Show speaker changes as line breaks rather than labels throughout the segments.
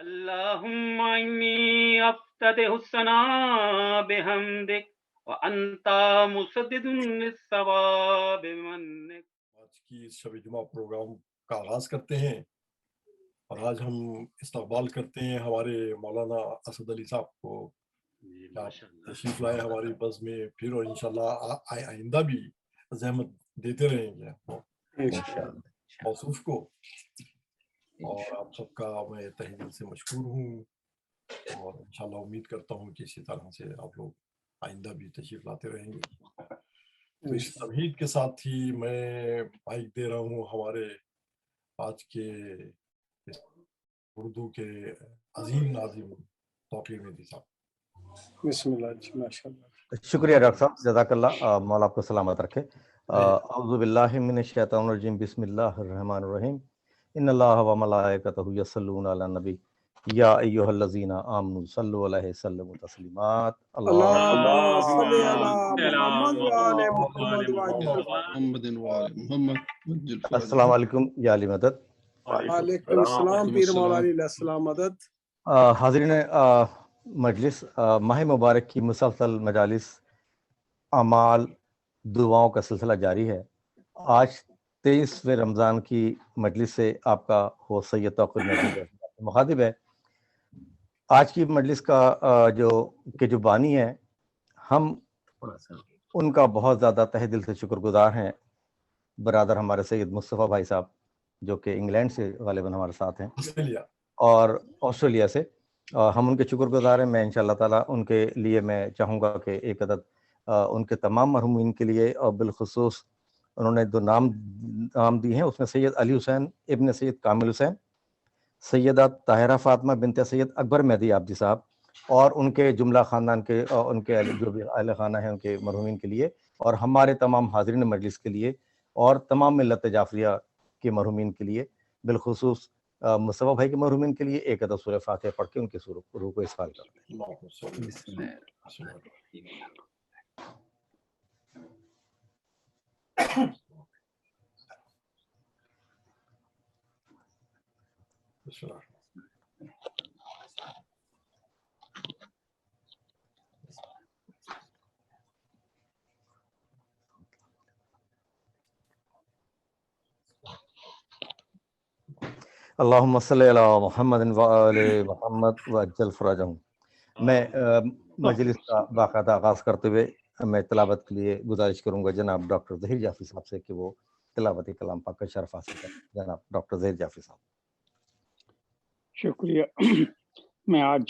اللهم إني أفتتح الثناء بحمدك وأنت مسدد للصواب بمنك.
آج کی اس شب جمعہ پروگرام کا آغاز کرتے ہیں اور آج ہم استقبال کرتے ہیں ہمارے مولانا اسد علی صاحب کو. آپ تشریف لائے ہماری بس میں پھر، اور انشاءاللہ آئندہ بھی زحمت دیتے رہیں گے موصوف کو. اور آپ سب کا میں تہہ دل سے مشکور ہوں، اور انشاءاللہ امید کرتا ہوں کہ اسی طرح سے آپ لوگ آئندہ بھی تشریف لاتے رہیں گے. تو اس تمہید کے ساتھ ہی میں مائک دے رہا ہوں ہمارے آج کے اردو کے عظیم ناظم توقیر مہدی صاحب.
بسم اللہ جی، ماشاء اللہ.
شکریہ ڈاکٹر صاحب، جزاک اللہ، مولا آپ کو سلامت رکھے. اعوذ باللہ من الشیطان الرجیم، بسم اللہ الرحمن الرحیم. ان اللہ و ملائکتہ یصلون علی النبی یا ایھا الذین آمنوا صلوا علیہ وسلم تسلیمات.
اللهم صل على محمد وعلى محمد وعلى محمد.
السلام علیکم یا علی مدد.
وعلیکم السلام پیر مولا علیہ السلام مدد.
حاضرین مجلس، ماہ مبارک کی مسلسل مجالس، اعمال، دعاؤں کا سلسلہ جاری ہے. آج 23ویں رمضان کی مجلس سے آپ کا ہو سید توقیر مہدی مخاطب ہے. آج کی مجلس کا جو بانی ہے، ہم ان کا بہت زیادہ تہ دل سے شکر گزار ہیں. برادر ہمارے سید مصطفیٰ بھائی صاحب، جو کہ انگلینڈ سے غالباً ہمارے ساتھ ہیں اور آسٹریلیا سے، ہم ان کے شکر گزار ہیں. میں انشاءاللہ تعالیٰ ان کے لیے میں چاہوں گا کہ ایک عدد ان کے تمام مرحومین کے لیے، اور بالخصوص انہوں نے جو نام دی ہیں اس میں سید علی حسین ابن سید کامل حسین، سیدہ طاہرہ فاطمہ بنت سید اکبر مہدی آبدی صاحب، اور ان کے جملہ خاندان کے اور ان کے جو بھی اہل خانہ ہیں ان کے مرحومین کے لیے، اور ہمارے تمام حاضرین مجلس کے لیے، اور تمام ملت جعفریہ کے مرحومین کے لیے، بالخصوص مصطفیٰ بھائی کے مرحومین کے لیے ایک عدد سورہ فاتحہ پڑھ کے ان کی روح کو اسفال کرتے ہیں. اللہم صلی علی محمد وآل محمد وعجل فرجہم. میں مجلس کا باقاعدہ آغاز کرتے ہوئے میں تلاوت کے لیے گزارش کروں گا جناب ڈاکٹر ظہیر جعفری صاحب سے کہ وہ تلاوت کلام پاک کا شرف حاصل کریں. جناب ڈاکٹر ظہیر جعفری صاحب.
شکریہ. میں آج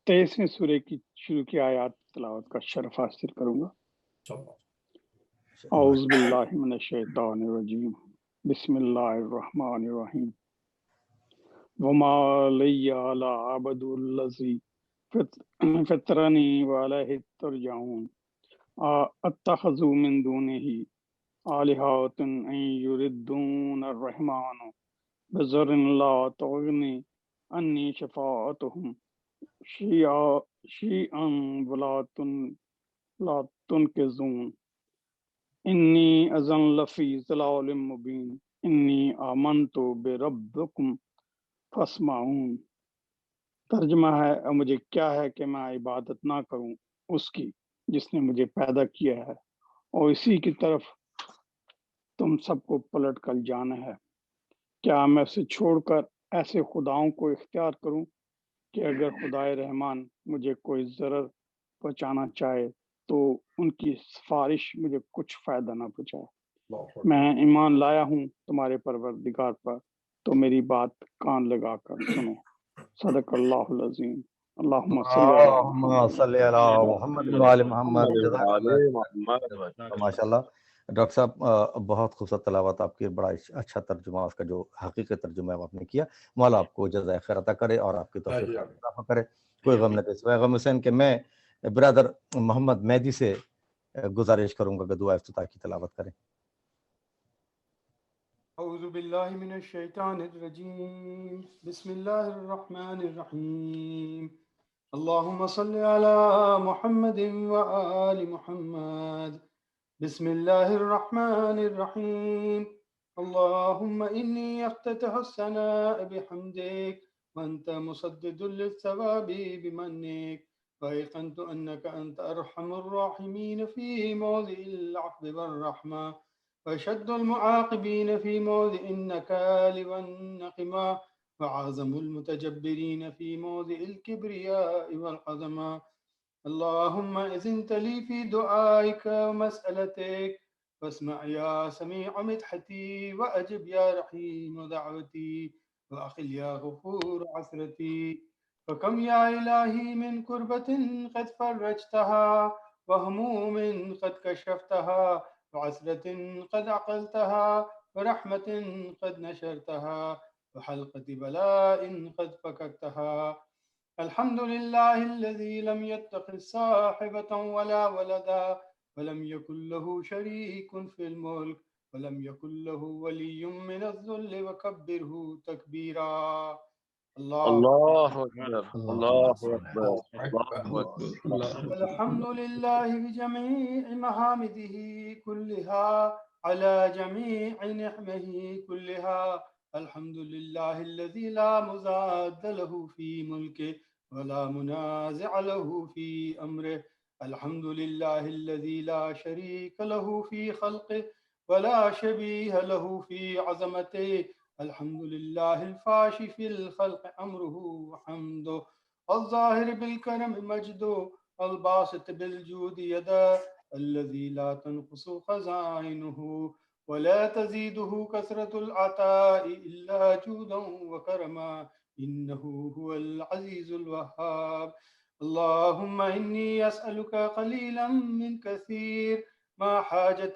23ویں سورہ کی شروع کی آیات تلاوت کا شرف حاصل کروں گا. اعوذ باللہ من الشیطان الرجیم، بسم اللہ الرحمن الرحیم. وما لی علی عبد الذی فطرنی وعلیہ ترجعون اتخذوا من دونہ آلہۃ ان یردون الرحمن بضر لا تغنی انی شفاعتہم شیئا ولا تنقذون انی اذن لفی ضلال مبین انی آمنت بربکم فاسمعون. ترجمہ ہے، مجھے کیا ہے کہ میں عبادت نہ کروں اس کی جس نے مجھے پیدا کیا ہے، اور اسی کی طرف تم سب کو پلٹ کر جانا ہے. کیا میں اسے چھوڑ کر ایسے خداؤں کو اختیار کروں کہ اگر خدائے رحمان مجھے کوئی ضرر پہنچانا چاہے تو ان کی سفارش مجھے کچھ فائدہ نہ پہنچائے. میں ایمان لایا ہوں تمہارے پروردگار پر، تو میری بات کان لگا کر سنو. صدق اللہ العظیم. اللہم
صلی علی محمد وآل محمد. ماشاء اللہ ڈاکٹر صاحب، بہت خوبصورت تلاوت آپ کی، بڑا اچھا ترجمہ اس کا جو حقیقی ترجمہ آپ نے کیا. مولا آپ کو جزائے خیر عطا کرے اور آپ کی توفیق عطا کرے. کوئی غم نہ دے سوائے غم حسین کہ میں برادر محمد مہدی سے گزارش کروں گا کہ دعا افتتاح کی تلاوت کریں.
اعوذ باللہ من الشیطان الرجیم، بسم اللہ الرحمن الرحیم. اللہم صل علی محمد وآل محمد. بسم اللہ الرحمن الرحیم. اللہم انی افتتح الثناء بحمدک وأنت مسدد للثواب بمنك، وأيقنت أنك أنت أرحم الراحمين في موضع العفو والرحمة، وأشد المعاقبين في موضع النكال والنقمة، وأعظم المتجبرين في موضع الكبرياء والعظمة. اللهم إذن لي في دعائك ومسألتك، واسمع يا سميع مدحتي، وأجب يا رحيم دعوتي، وأخل يا غفور عثرتي. فكم يا إلهي من كربة قد فرجتها، وهموم قد كشفتها، وعسرة قد عقلتها، ورحمة قد نشرتها، وحلقة بلاء قد فككتها. الحمد لله الذي لم يتخذ صاحبة ولا ولدا، ولم يكن له شريك في الملك، ولم يكن له ولي من الذل، وكبره تكبيرا.
الله أكبر، الله أكبر،
أكبر.
الله أكبر.
الحمد لله بجميع محامده كلها، على جميع نعمه كلها. الحمد لله الذي لا مزاد له في ملكه، ولا منازع له في أمره. الحمد لله الذي لا شريك له في خلقه، ولا شبيه له في عظمته. الحمد لله الفاشي في الخلق أمره وحمده، الظاهر بالكرم مجده، الباسط بالجود يدا، الذي لا تنقص خزائنه ولا تزيده كثرة العطاء إلا جودا وكرما، إنه هو العزيز الوهاب. اللهم إني أسألك قليلا من كثير، ما حاجة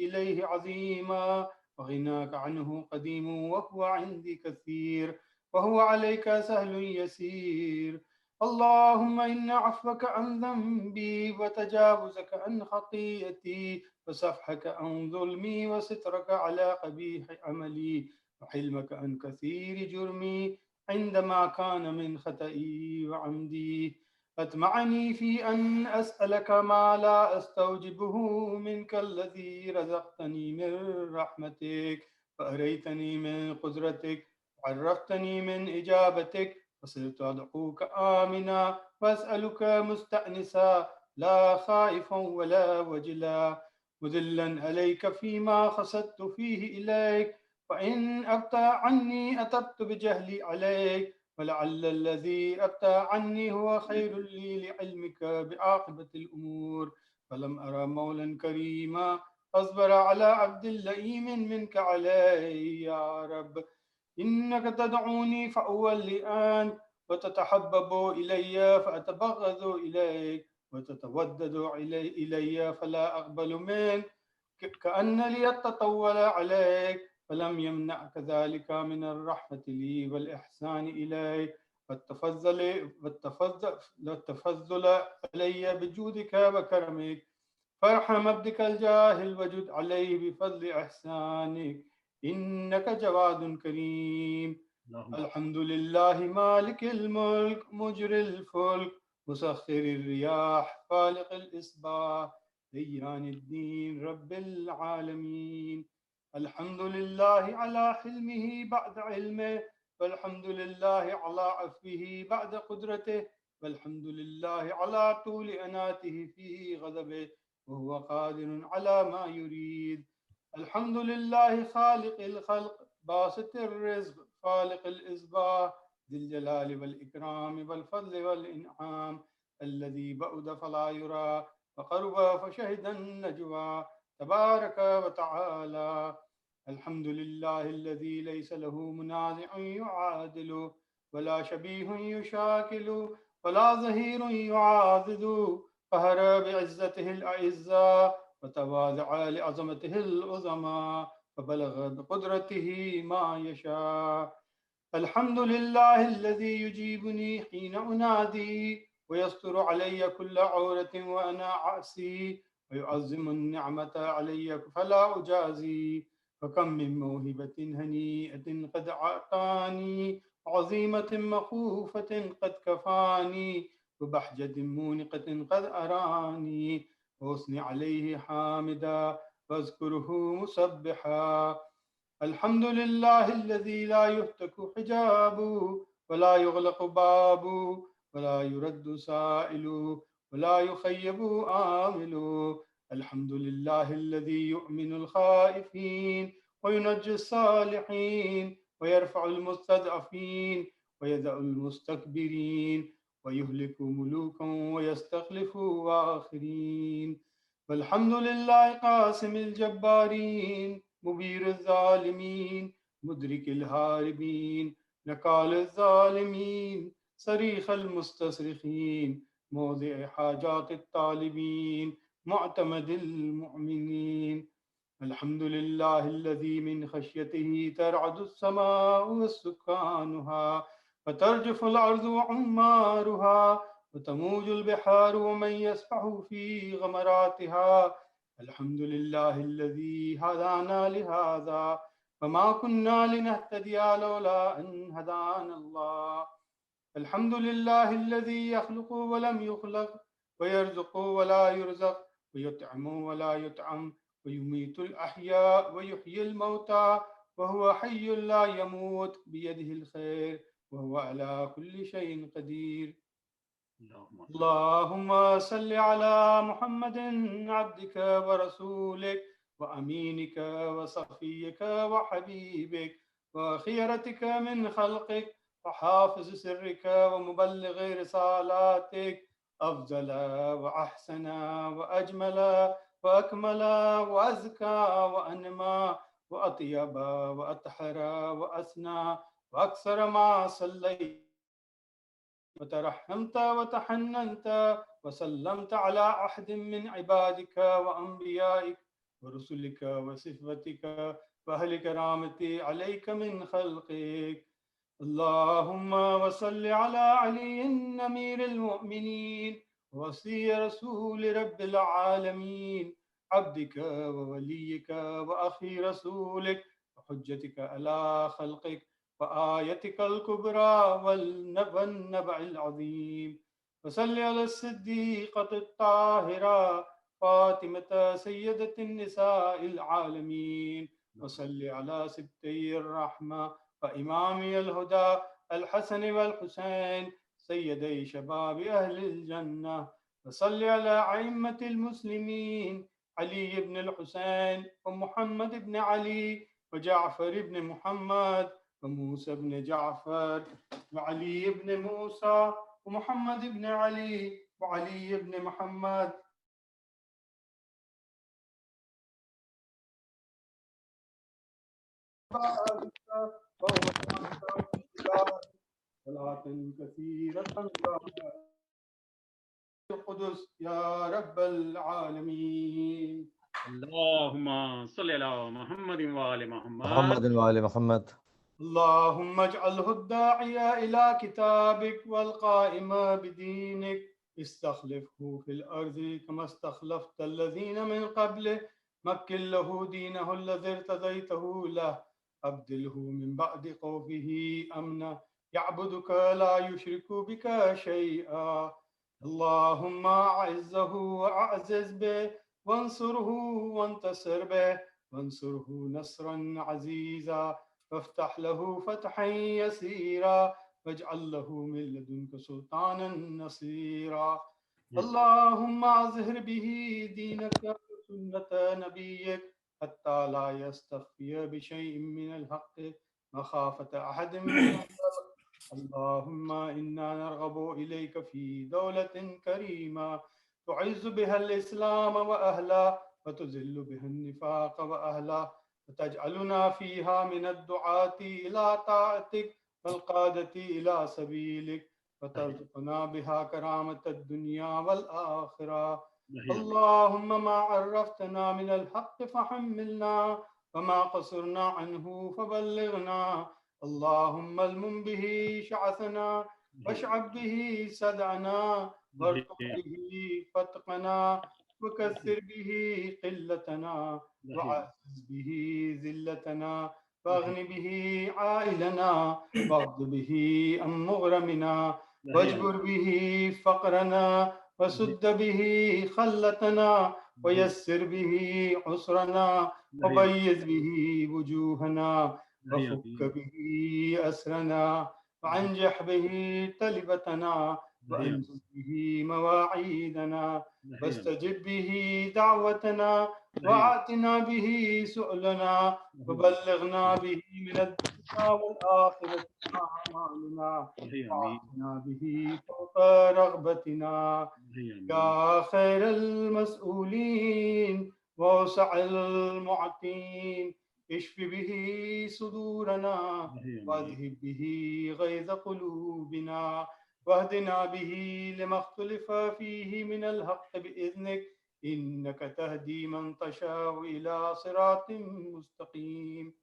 إليه عظيما، وغناك عنه قديم، وهو عندي كثير، وهو عليك سهل يسير. اللهم إن عفوك عن ذنبي، وتجاوزك عن خطيئتي، وسفحك عن ظلمي، وسترك على قبيح عملي، وحلمك عن كثير جرمي، عندما كان من خطئي وعمدي. أطمعني في أن أسألك ما لا أستوجبه منك، الذي رزقتني من رحمتك، وأريتني من قدرتك، وعرفتني من إجابتك، وصرت أدعوك آمنا، وأسألك مستأنسا، لا خائفا ولا وجلا، مذلا عليك فيما خسدت فيه إليك. وإن أبتى عني أتبت بجهلي عليك، ولعل الذي أبتى عني هو خير لي لعلمك بعاقبة الأمور. فلم أرى مولا كريما أصبر على عبد لئيم منك علي يا رب. إنك تدعوني فأولي أنت، وتتحبب إلي فأتبغض إليك، وتتودد إلي فلا أقبل منك، كأن لي التطول عليك، فلم يمنعك ذلك من الرحمة لي والإحسان إلي، والتفضل علي بجودك وكرمك. فارحم عبدك الجاهل وجد عليه بفضل إحسانك، إنك جواد كريم. الحمد لله مالك الملك، مجري الفلك، مسخر الرياح، فالق الإصباح، ديان الدين، رب العالمين. الحمد لله على حلمه بعد علمه، والحمد لله على عفوه بعد قدرته، والحمد لله على طول أناته في غضبه، وهو قادر على ما يريد. الحمد لله خالق الخلق، باسط الرزق، فالق الإصباح، ذي الجلال والإكرام والفضل والإنعام، الذي بعد فلا يرى، وقرب فشهد النجوى، تبارك وتعالى. الحمد لله الذي ليس له منازع يعادل، ولا شبيه يشاكل، ولا ظهير يعاضد، قهر بعزته الأعزاء، وتواضع لعظمته العظمى، فبلغ بقدرته ما يشاء. الحمد لله الذي يجيبني حين أنادي، ويستر علي كل عورة وأنا عاصي، ويعظم النعمة علي فلا أجازي. فكم من موهبة هنيئة قد أعطاني، عظيمة مخوفة قد كفاني، وبحجة مونقة قد أراني، وأثني عليه حامدا، واذكره مسبحا. الحمد لله الذي لا يهتك حجابه، ولا يغلق باب ولا يرد سائل ولا يخيب آمل. الحمد لله الذي يؤمن الخائفين وينجي الصالحين ويرفع المستضعفين ويدع المستكبرين ويهلك ملوكا ويستخلف آخرين. والحمد لله قاسم الجبارين مبير الظالمين مدرك الهاربين نكال الظالمين صريخ المستصرخين موضع حاجات الطالبين معتمد المؤمنين. الحمد لله الذي من خشيته ترعد السماء والسكانها وترجف الأرض وعمارها وتموج البحار ومن يسبح في غمراتها. الحمد لله الذي هدانا لهذا وما كنا لنهتدي لولا أن هدانا الله. الحمد لله الذي يخلق ولم يخلق ويرزق ولا يرزق ويطعم ولا يطعم ويميت الأحياء ويحيي الموتى وهو حي لا يموت بيده الخير وهو على كل شيء قدير. اللهم صل على محمد عبدك ورسولك وأمينك وصفيك وحبيبك وخيرتك من خلقك وحافظ سرك ومبلغ رسالاتك أفضل وأحسن وأجمل وأكمل وأزكى وأنمى وأطيب وأطهر وأسنى وأكثر ما صليت وترحمت وتحننت وسلمت على أحد من عبادك وأنبيائك ورسلك وصفتك وأهل كرامتي عليك من خلقك. اللهم وصل على علي أمير المؤمنين ووصي رسول رب العالمين عبدك ووليك وأخي رسولك وحجتك على خلقك وآيتك الكبرى والنبع العظيم. وصل على الصديقة الطاهرة فاطمة سيدة النساء العالمين. وصل على سبتي الرحمة وإمامي الهدى الحسن والحسين سيدي شباب أهل الجنة. وصل على أئمة المسلمين علي بن الحسين ومحمد بن علي وجعفر بن محمد وموسى بن جعفر وعلي بن موسى ومحمد بن علي وعلي بن محمد صلاة كثيرة القدس يا رب العالمين.
اللهم صل على محمد وآل محمد
محمد وآل محمد.
اللهم اجعله الداعي إلى كتابك والقائم بدينك استخلفه في الأرض كما استخلفت الذين من قبله مكن له دينه الذي ارتضيته له أبدله من بعد خوفه أمنا يعبدك لا يشرك بك شيئا. اللهم أعزه وأعزز به وانصره وانتصر به وانصره نصرا عزيزا وافتح له فتحا يسيرا واجعل له من لدنك سلطانا نصيرا. اللهم أظهر به دينك وسنة نبيك حتى لا يستخفي بشيء من الحق مخافة أحد من الخلق. اللهم إنا نرغب إليك في دولة كريمة تعز بها الإسلام وأهله وتذل بها النفاق وأهله وتجعلنا فيها من الدعاة إلى طاعتك والقادة إلى سبيلك وترزقنا بها كرامة الدنيا والآخرة. اللهم ما عرفتنا من الحق فحملنا وما قصرنا عنه فبلغنا. اللهم المم به شعثنا واشعب به سدعنا وارفق به فتقنا وكثر به قلتنا وعزز به ذلتنا واغن به عائلنا واغض به عن مغرمنا واجبر به فقرنا وسد به خلتنا ويسر به عسرنا وبيض به وجوهنا وفك به أسرنا وأنجح به تلبتنا وأنجز به مواعيدنا واستجب به دعوتنا وآتنا به سؤلنا وبلغنا به من الدنيا والآخرة أعمالنا وآتنا به فوق رغبتنا يا خير المسؤولين ووسع المعطين اشف به صدورنا واذهب به غيظ قلوبنا واهدنا به لما اختلف فيه من الحق بإذنك إنك تهدي من تشاء إلى صراط مستقيم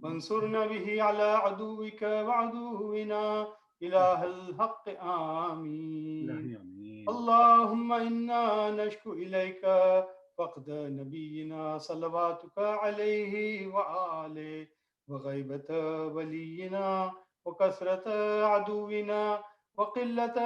وانصرنا به على عدوك وعدونا إله الحق آمين اللهم إنا نشكو إليك فقد نبينا صلواتك عليه وآله وغيبة ولينا وكثرة عدونا وقلة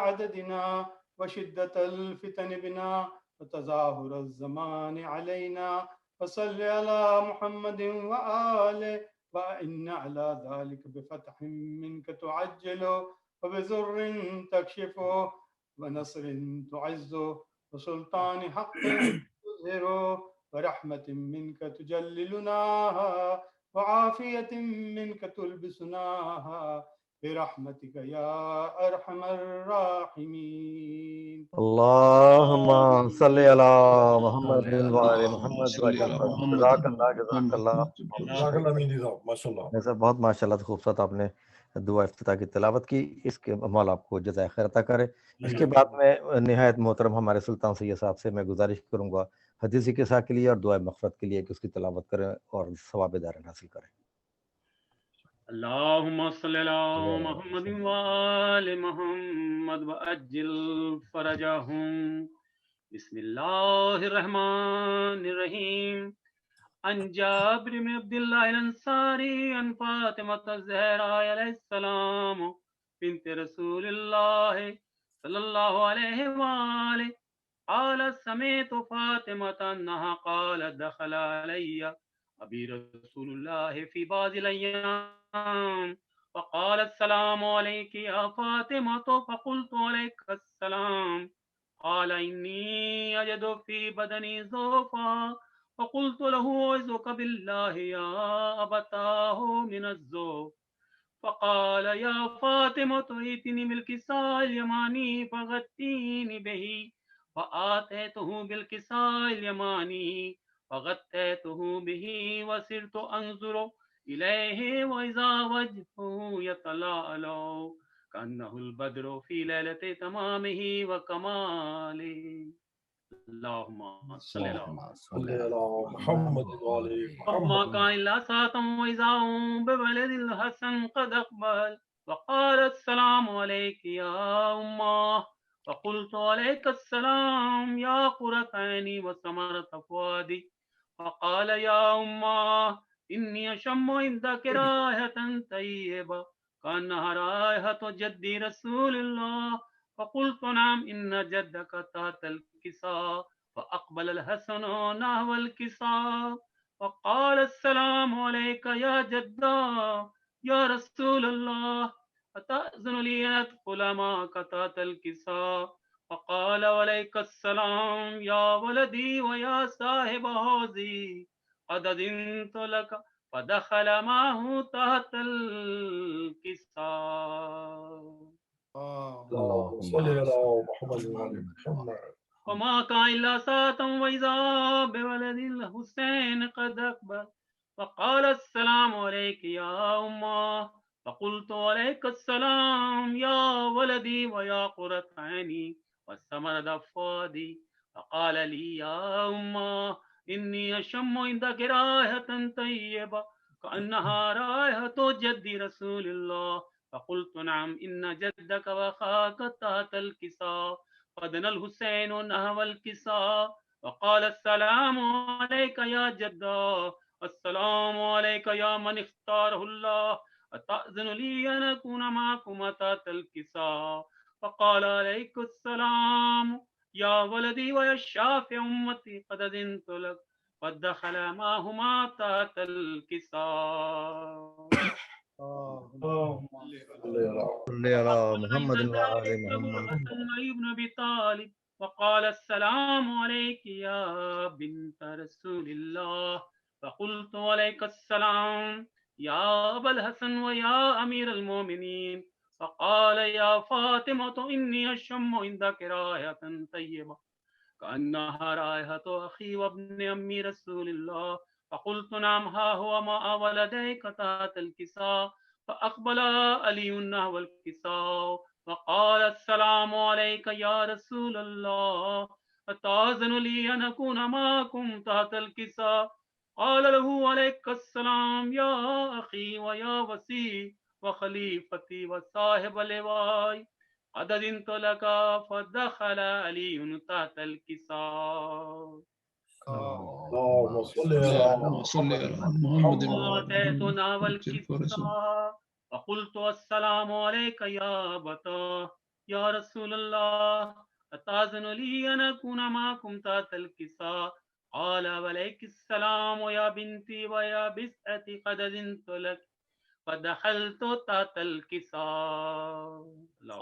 عددنا وشدة الفتن بنا وتظاهر الزمان علينا فصل على محمد وآله وإن على ذلك بفتح منك تعجله وبزر تكشفه ونصر تعزه وسلطان حق تظهره ورحمة منك تجللناها وعافية منك تلبسناها برحمتك يا أرحم الراحمين.
اللهم صل على محمد وعلى محمد جزاک اللہ جزاک اللہ
جزاک اللہ مہندی صاحب، ماشاءاللہ.
ایسا بہت ماشاءاللہ سے خوبصورت آپ نے دعا افتتاح کی تلاوت کی. اس کے مولا آپ کو جزائے خیر عطا کرے. اس کے بعد میں نہایت محترم ہمارے سلطان سید صاحب سے میں گزارش کروں گا حدیث قصہ کے لیے اور دعائے مغفرت کے لیے کہ اس کی تلاوت کریں اور ثواب دارین حاصل کریں.
اللہم صلی علی محمد وآل محمد وعجل فرجہم. بسم اللہ الرحمن الرحیم. عن جابر بن عبد الله الانصاری عن فاطمة الزہراء علیہ السلام بنت رسول اللہ صلی اللہ علیہ وآلہ قالت سمعت فاطمة انها قالت دخل علی ابی رسول اللہ فی بعض الايام فقال السلام علیک یا فاطمة فقلت علیک السلام قال انی اجد فی بدنی ضعفا فقلت له اعوذك بالله يا أبتاه من الذوق فقال يا فاطمة ائتني بالكساء اليماني فغطيني به فآتيته بالكساء اليماني فغطيته به وصرت أنظر إليه وإذا وجهه يتلألأ كأنه البدر في ليلة تمامه وكماله. اللهم صل على
محمد وعلى
وما كان إلا ساعة وإذا هم بولد الحسن قد أقبل وقال السلام عليك يا أمه فقلت عليك السلام يا قرة عيني وثمرة فؤادي فقال يا أمه إني أشم عندك رائحة طيبة كأنها رائحة جدي رسول الله فقلت نعم إن جدك تحت الكساء فأقبل الحسن نحو الكساء وقال السلام عليك يا جدا يا رسول الله أتأذن لي أن أدخل معك تحت الكساء فقال عليك السلام يا ولدي ويا صاحب حوزي قد أذنت لك فدخل معه تحت الكساء.
اللهم صل على محمد وعلى محمد.
وما كان إلا ساعة وإذا بولد الحسين قد أقبل فقال السلام عليك يا أمه فقلت عليك السلام يا ولدي ويا قرة عيني والثمرة فؤادي فقال لي يا أمه إني أشم عندك رائحة طيبة كأنها رائحة جدي رسول الله فقلت نعم إن جدك وأخاك تحت الكساء فدنا الحسين نحو الكساء وقال السلام عليك يا جدا السلام عليك يا من اختاره الله أتأذن لي أن أكون معكم تحت الكساء فقال عليك السلام يا ولدي ويا الشافع أمتي قد أذنت لك فدخل معهما تحت الكساء.
صل على محمد وآل محمد.
علي بن أبي طالب وقال السلام عليك يا بنت رسول الله فقلت عليك السلام يا أبا الحسن ويا أمير المؤمنين فقال يا فاطمة إني أشم عندك رائحة طيبة كأنها رائحة أخي وابن أمي رسول الله فقلت نعم ها هو مع ولديك تحت الكساء فأقبل علي نحو الكساء وقال السلام عليك يا رسول الله أتأذن لي أن أكون معكم تحت الكساء قال له عليك السلام يا أخي ويا وسيع وخليفتي وصاحب لواي قد أذنت لك فدخل علي تحت الكساء
اللهم صل على محمد
وأتيتنا والكساء فقلت السلام عليك يا أبتا يا رسول الله أتأذن لي أن أكون معكم تحت الكساء قال وعليك السلام ويا بنتي ويا بسعتي قد أذنت لك فدخلت تحت الكساء.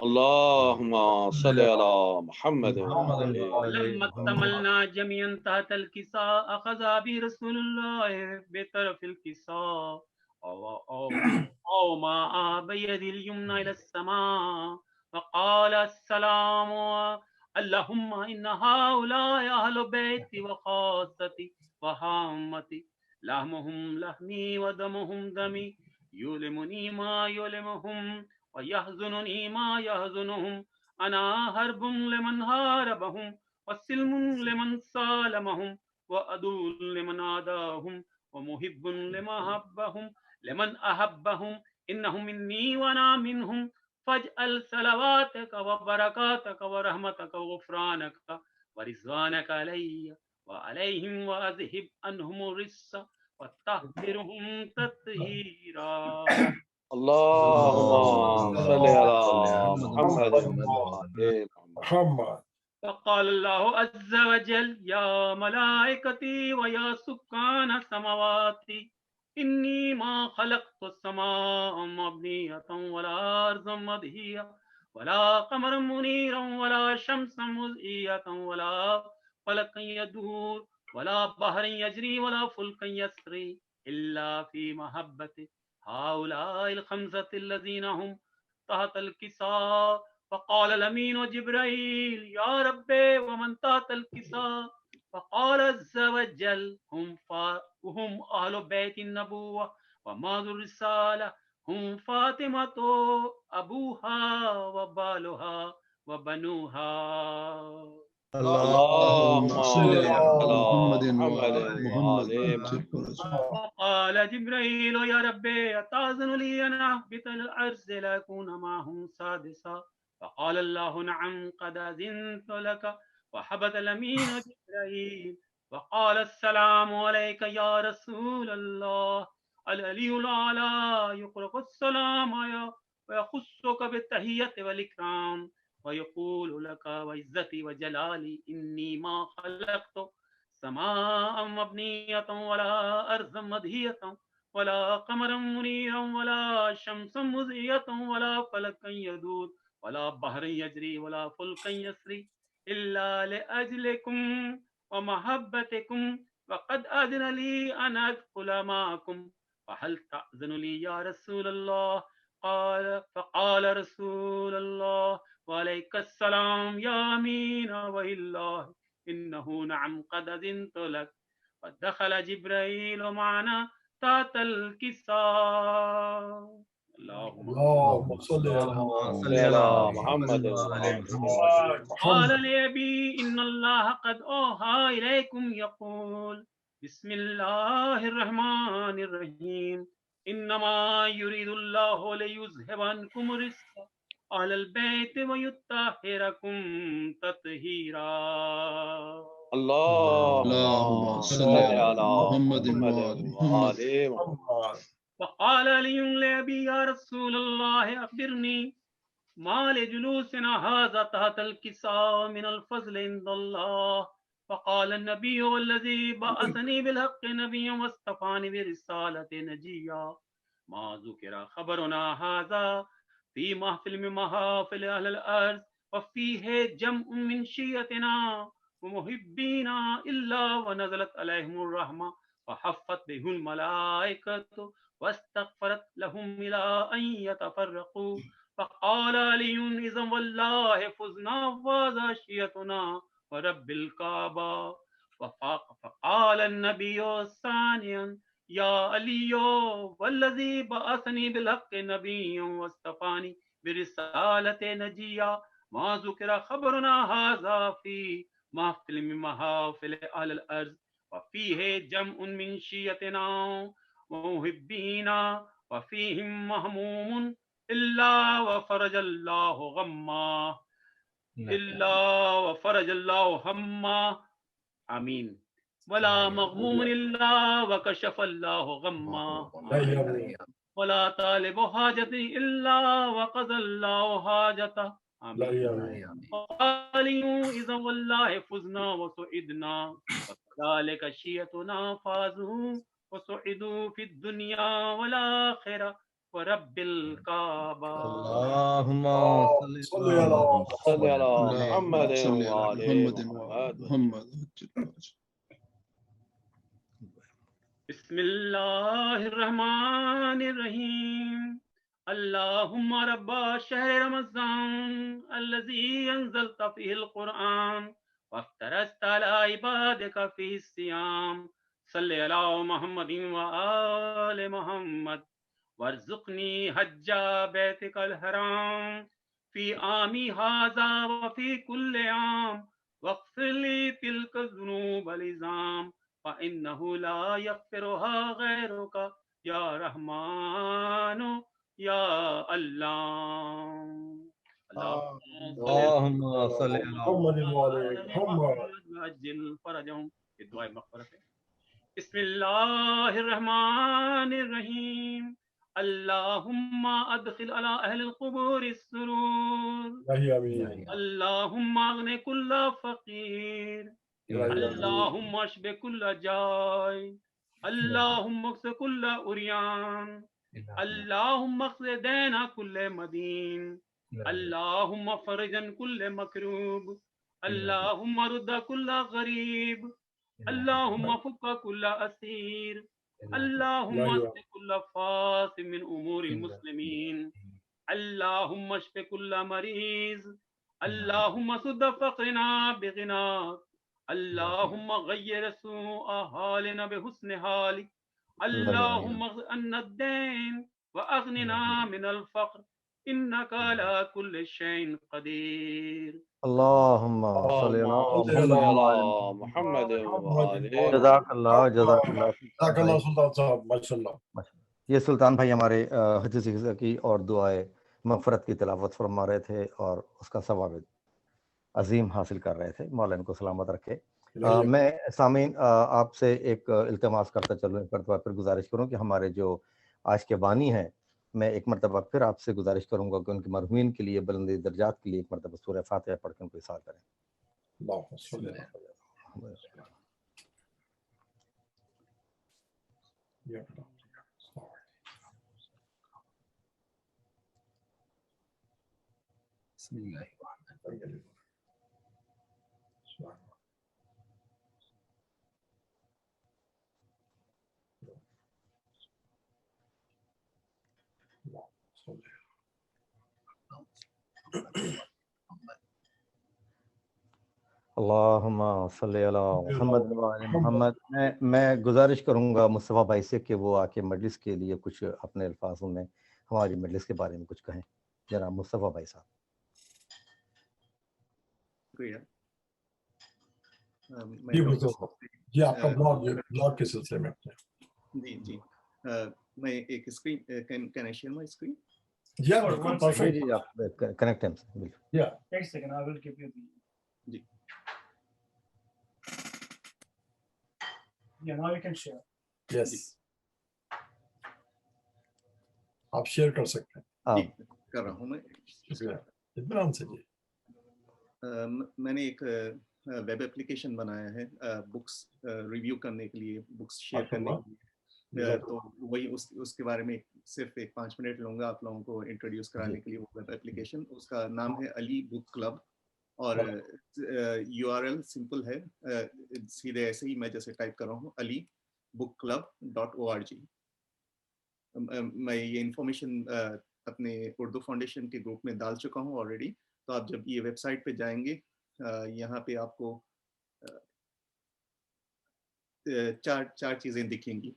اللهم صل على محمد.
لما اكتملنا جميعا تحت الكساء أخذ أبي رسول الله بطرف الكساء أو ما بيد اليمنى إلى السماء وقال السلام اللهم إن هؤلاء أهل بيتي وخاصتي وهامتي لحمهم لحمي ودمهم دمي يؤلمني ما يؤلمهم ويحزنني ما يحزنهم أنا حرب لمن حاربهم وسلم لمن سالمهم وعدو لمن عاداهم ومحب لمن أحبهم إنهم مني وأنا منهم فاجعل صلواتك وبركاتك ورحمتك وغفرانك ورضوانك علي وعليهم وأذهب عنهم الرجس وطهرهم تطهيرا.
اللهم صل على محمد.
فقال الله عز وجل يا ملائكتي ويا سكان سماواتي إني ما خلقت السماء مبنية ولا أرضا مدهية ولا قمرا منيرا ولا شمسا مضيئة ولا فلكا يدور ولا بحرا يجري ولا فلكا يسري إلا في محبته هؤلاء الخمسة الذين هم تحت الكساء. فقال الأمين وجبرائيل يا رب ومن تحت الكساء فقال عز وجل هم أهل بيت النبوة وماذ الرسالة هم فاطمة أبوها وبالها وبنوها.
اللهم صل على محمد.
وقال جبريل يا ربي أتأذن لي أن أهبط الأرض لأكون معهم سادسا فقال الله نعم قد أذنت لك وهبط الأمين جبريل وقال السلام عليك يا رسول الله العلي الأعلى يقرأ السلام ويخصك بالتحية والإكرام ويقول لك وعزتي وجلالي إني ما خلقت سماء مبنية ولا أرضا مدهية ولا قمرا منيرا ولا شمسا مضيئة ولا فلكا يدور ولا بحر يجري ولا فلكا يسري إلا لأجلكم ومحبتكم وقد أذن لي أن أدخل معكم فهل تأذن لي يا رسول الله فقال رسول الله وعليك السلام يا أمين وإله إنه نعم قد أذنت لك فدخل جبرائيل معنا تحت الكساء.
اللهم صل
على محمد.
قال لأبي إن الله قد أوحى إليكم يقول بسم الله الرحمن الرحيم إنما يريد الله ليذهب عنكم الرجس أهل البيت ويطهركم تطهيرا.
اللهم صل على محمد.
فقال علي لأبي يا رسول الله أخبرني ما لجلوسنا هذا تحت الكساء من الفضل عند الله. فقال النبي والذي بعثني بالحق نبيا واصطفاني برسالة نجيا ما ذكر خبرنا هذا في محفل من محافل أهل الأرض وفيه جمع من شيعتنا ومحبينا إلا ونزلت عليهم الرحمة وحفت به الملائكة واستغفرت لهم إلى أن يتفرقوا. فقال علي إذا والله فزنا فاز شيعتنا ورب الكعبة. فقال النبي ثانيا يا علي والذي بعثني بالحق نبيا واصطفاني برسالة نجيا ما ذكر خبرنا هذا في محفل من محافل أهل الأرض وفيه جمع من شيعتنا ومحبينا وفيهم مهموم إلا وفرج الله غما إلا وفرج الله هما آمين ولا مغموم إلا وكشف الله غما ولا طالب حاجة إلا وقضى الله حاجته آمين. وقال إذا والله فزنا وسعدنا وكذلك شيعتنا فازوا وسعدوا في الدنيا والآخرة ورب الكعبة.
اللهم
صل على
محمد
صل على
وآل
محمد
محمد.
بسم الله الرحمن الرحيم. اللهم رب شهر رمضان الذي أنزلت فيه القرآن وافترست على عبادك فيه الصيام صل على محمد وآل محمد وارزقني حج بيتك الحرام في عامي هذا وفي كل عام واغفر لي تلك الذنوب العظام فإنه لا يغفرها غيرك يا رحمن يا الله.
اللهم صل على
محمد وعلى محمد
وعجل فرجهم بدعاء مغفرته. بسم الله الرحمن الرحيم. اللهم أدخل على أهل القبور السرور اللهم أغني كل فقير اللهم اشف كل جاي اللهم اكس كل أريان اللهم اقض دين كل مدين اللهم فرج كل مكروب اللهم رد كل غريب اللهم فك كل أسير اللهم اشف كل فاس من أمور المسلمين اللهم اشف كل مريض اللهم سد فقرنا بغناك اللهم غير سوء حالنا بحسن حالك اللهم أن الدين وأغننا من الفقر إنك على كل شيء قدير.
اللهم صل على
محمد
جزاک اللہ
جزاک اللہ سلطان صاحب ماشاءاللہ.
یہ سلطان بھائی ہمارے حدیث کی اور دعائے مغفرت کی تلاوت فرما رہے تھے اور اس کا ثواب عظیم حاصل کر رہے تھے. مولا ان کو سلامت رکھے. میں سامعین آپ سے ایک التماس کرتا چلوں ایک مرتبہ پھر گزارش کروں کہ ہمارے جو آج کے بانی ہیں میں ایک مرتبہ پھر آپ سے گزارش کروں گا کہ ان کے مرحومین کے لیے بلند درجات کے لیے ایک مرتبہ سورہ فاتحہ پڑھ کے ان کو احسان کریں.
بسم اللہ
اللہم صلی علی محمد وعلی محمد. میں گزارش کروں گا مصطفیٰ بھائی سے کہ وہ آ کے مجلس کے لیے کچھ اپنے الفاظوں میں ہماری مجلس کے بارے میں کچھ کہیں. جناب مصطفیٰ بھائی صاحب.
جی آپ کا بلاگ کے سلسلے میں
جی میں ایک screen can I share my screen?
جی
آپ کنیکٹ ہیں بالکل.
ایک second I will give you
جی
Yeah, now you can share.
Yes. آپ شیئر کر سکتے ہیں.
کر رہا ہوں میں.
اطمینان سے جی.
میں نے ایک ویب اپلیکیشن بنایا ہے بکس ریویو کرنے کے لیے، بکس شیئر کرنے کے لیے. تو وہی اس کے بارے میں صرف 5 منٹ لوں گا آپ لوگوں کو انٹروڈیوس کرانے کے لیے. وہ ویب اپلیکیشن اس کا نام ہے علی بک کلب, اور URL سمپل ہے, سیدھے ایسے ہی میں جیسے ٹائپ کر رہا ہوں alibookclub.org. میں یہ انفارمیشن اپنے اردو فاؤنڈیشن کے گروپ میں ڈال چکا ہوں آلریڈی. تو آپ جب یہ ویب سائٹ پہ جائیں گے, یہاں پہ آپ کو چار چیزیں دکھیں گی.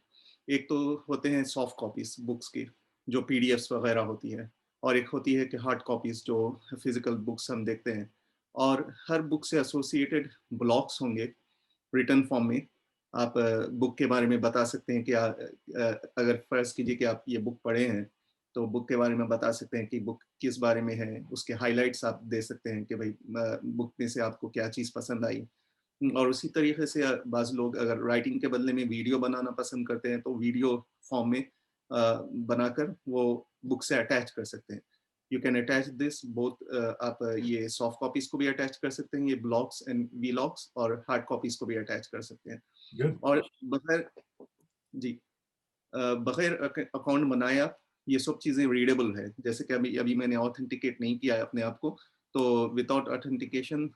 ایک تو ہوتے ہیں سافٹ کاپیز بکس کی جو PDFs وغیرہ ہوتی ہے, اور ایک ہوتی ہے کہ ہارڈ کاپیز جو فزیکل بکس ہم دیکھتے ہیں, اور ہر بک سے ایسوسیٹڈ بلاگس ہوں گے ریٹن فارم میں. آپ بک کے بارے میں بتا سکتے ہیں کہ اگر فرض کیجیے کہ آپ یہ بک پڑھے ہیں تو بک کے بارے میں بتا سکتے ہیں کہ بک کس بارے میں ہے, اس کے ہائی لائٹس آپ دے سکتے ہیں کہ بھائی بک میں سے آپ کو کیا چیز پسند آئی. اور اسی طریقے سے بعض لوگ اگر رائٹنگ کے بدلے میں ویڈیو بنانا پسند کرتے ہیں تو ویڈیو فارم میں بنا کر وہ بک سے اٹیچ کر سکتے ہیں. You can attach this both. آپ یہ سافٹ کاپیز کو بھی اٹیچ کر سکتے ہیں, یہ بلاگس اینڈ ویلاگس, اور ہارڈ کاپیز کو بھی اٹیچ کر سکتے ہیں. اور بغیر اکاؤنٹ بنائے آپ یہ سب چیزیں ریڈیبل ہے. جیسے کہ ابھی میں نے آتھینٹیکیٹ نہیں کیا ہے اپنے آپ کو, تو وداؤٹ آتھینٹیکیشن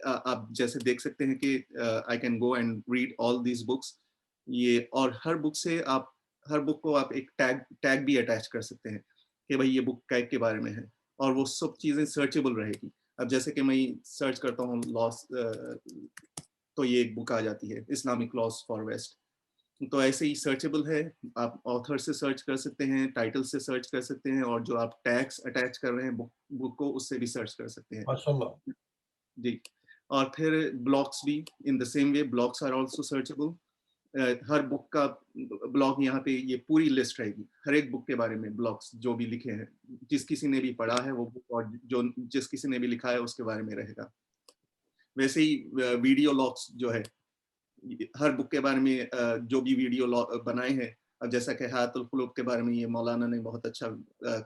آپ جیسے دیکھ سکتے ہیں کہ I can go and read all these books. یہ اور ہر بک سے آپ ہر بک کو آپ ایک ٹیگ بھی اٹیچ کر سکتے ہیں کہ بھائی یہ بک کیگ کے بارے میں ہے, اور وہ سب چیزیں سرچیبل رہے گی. اب جیسے کہ میں سرچ کرتا ہوں لاس, تو یہ ایک بک آ جاتی ہے اسلامک لاس فار ویسٹ. تو ایسے ہی سرچیبل ہے. آپ آتھر سے سرچ کر سکتے ہیں, ٹائٹل سے سرچ کر سکتے ہیں, اور جو آپ ٹیگس اٹیچ کر رہے ہیں بک کو اس سے بھی سرچ کر سکتے ہیں.
ماشاءاللہ.
جی. اور پھر بلاگس بھی in the same way, blogs are also searchable. ہر بک کا بلاگ یہاں پہ یہ پوری لسٹ رہے گی, ہر ایک بک کے بارے میں بلاگس جو بھی لکھے ہیں, جس کسی نے بھی پڑھا ہے وہ بک, اور جو جس کسی نے بھی لکھا ہے اس کے بارے میں رہے گا. ویسے ہی ویڈیو لاگس جو ہے ہر بک کے بارے میں جو بھی ویڈیو بنائے ہیں. اب جیسا کہ حیات القلوب کے بارے میں یہ مولانا نے بہت اچھا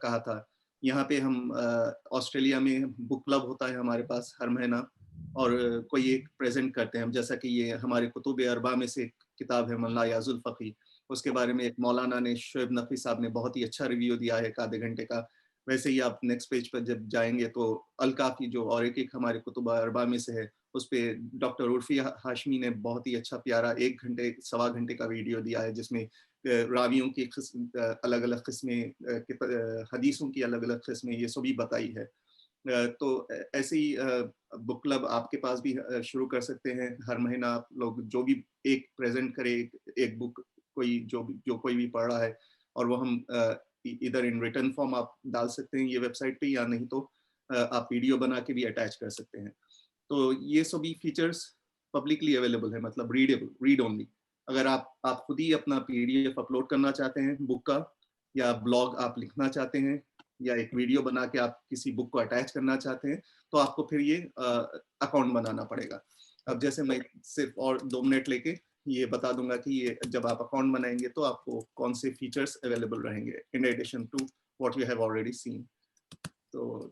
کہا تھا. یہاں پہ ہم آسٹریلیا میں بک کلب ہوتا ہے ہمارے پاس ہر مہینہ, اور کوئی ایک پریزنٹ کرتے ہیں ہم. جیسا کہ یہ ہمارے کتب اربع میں سے ایک کتاب ہے من لا یعظ الفقیہ, اس کے بارے میں ایک مولانا نے شعیب نقوی صاحب نے بہت ہی اچھا ریویو دیا ہے 1 گھنٹے کا. ویسے ہی آپ نیکسٹ پیج پر جب جائیں گے تو الکافی جو اور ایک ہمارے کتب اربع میں سے ہے, اس پہ ڈاکٹر عرفی ہاشمی نے بہت ہی اچھا پیارا 1 گھنٹے 1.25 گھنٹے کا ویڈیو دیا ہے, جس میں راویوں کی الگ الگ قسمیں, حدیثوں کی الگ الگ قسمیں, یہ سبھی بتائی ہے. تو ایسے ہی بک کلب آپ کے پاس بھی شروع کر سکتے ہیں. ہر مہینہ آپ لوگ جو بھی ایک پریزنٹ کرے, ایک بک کوئی جو کوئی بھی پڑھ رہا ہے, اور وہ ہم ادھر ان ریٹن فارم آپ ڈال سکتے ہیں یہ ویب سائٹ پہ, یا نہیں تو آپ ویڈیو بنا کے بھی اٹیچ کر سکتے ہیں. تو یہ سبھی فیچرز پبلکلی اویلیبل ہے, مطلب ریڈیبل, ریڈ اونلی. اگر آپ خود ہی اپنا PDF اپلوڈ کرنا چاہتے ہیں بک کا, یا بلاگ آپ لکھنا چاہتے ہیں, یا ایک ویڈیو بنا کے آپ کسی بک کو اٹیچ کرنا چاہتے ہیں, تو آپ کو پھر یہ اکاؤنٹ بنانا پڑے گا. اب جیسے میں صرف اور 2 منٹ لے کے یہ بتا دوں گا کہ یہ جب آپ اکاؤنٹ بنائیں گے تو آپ کو کون سے فیچرز اویلیبل رہیں گے in addition to what you have already seen. تو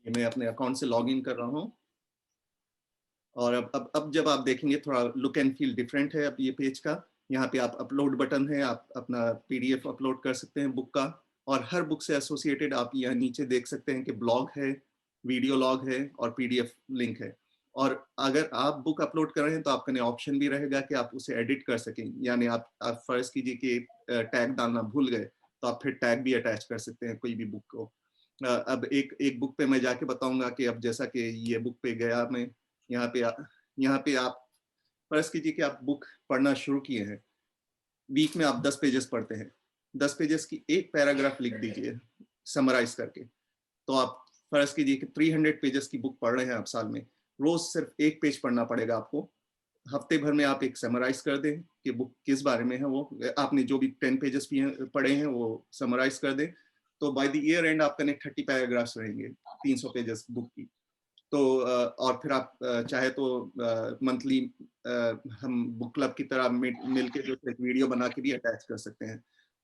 میں اپنے اکاؤنٹ سے لاگ ان کر رہا ہوں, اور اب جب آپ دیکھیں گے تھوڑا لک اینڈ فیل ڈفرینٹ ہے اب یہ پیج کا. یہاں پہ آپ اپلوڈ بٹن ہے, آپ اپنا PDF اپلوڈ کر سکتے ہیں بک کا, اور ہر بک سے ایسوسیٹڈ آپ یہاں نیچے دیکھ سکتے ہیں کہ بلاگ ہے, ویڈیو لاگ ہے, اور PDF لنک ہے. اور اگر آپ بک اپلوڈ کر رہے ہیں تو آپ کا آپشن بھی رہے گا کہ آپ اسے ایڈٹ کر سکیں. یعنی آپ فرض کیجیے کہ ٹیگ ڈالنا بھول گئے تو آپ پھر ٹیگ بھی اٹیچ کر سکتے ہیں کوئی بھی بک کو. اب ایک بک پہ میں جا کے بتاؤں گا کہ اب جیسا کہ یہ بک پہ گیا میں, یہاں پہ آپ فرض کیجیے کہ آپ بک پڑھنا شروع کیے ہیں, ویک میں آپ 10 پیجز پڑھتے ہیں, 10 پیجز کی ایک پیراگراف لکھ دیجئے سمرائز کر کے. تو آپ فرض کیجیے کہ 300 پیجز کی بک پڑھ رہے ہیں آپ سال میں, روز صرف 1 پیج پڑھنا پڑے گا آپ کو. ہفتے بھر میں آپ ایک سمرائز کر دیں کہ بک کس بارے میں ہے, وہ آپ نے جو بھی 10 پیجز پڑھے ہیں وہ سمرائز کر دیں. تو بائی دی ایئر اینڈ آپ کا 30 پیراگرافس رہیں گے 300 پیجز بک کی. تو اور پھر آپ چاہے تو منتھلی ہم بک کلب کی طرح مل کے جو ایک ویڈیو بنا کے بھی اٹیچ کر سکتے ہیں.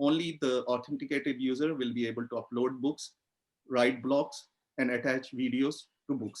only the authenticated user will be able to upload books, write blogs and attach videos to books.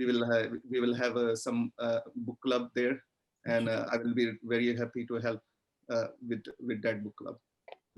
we will have some book club there, and I will be very happy to help with that book club.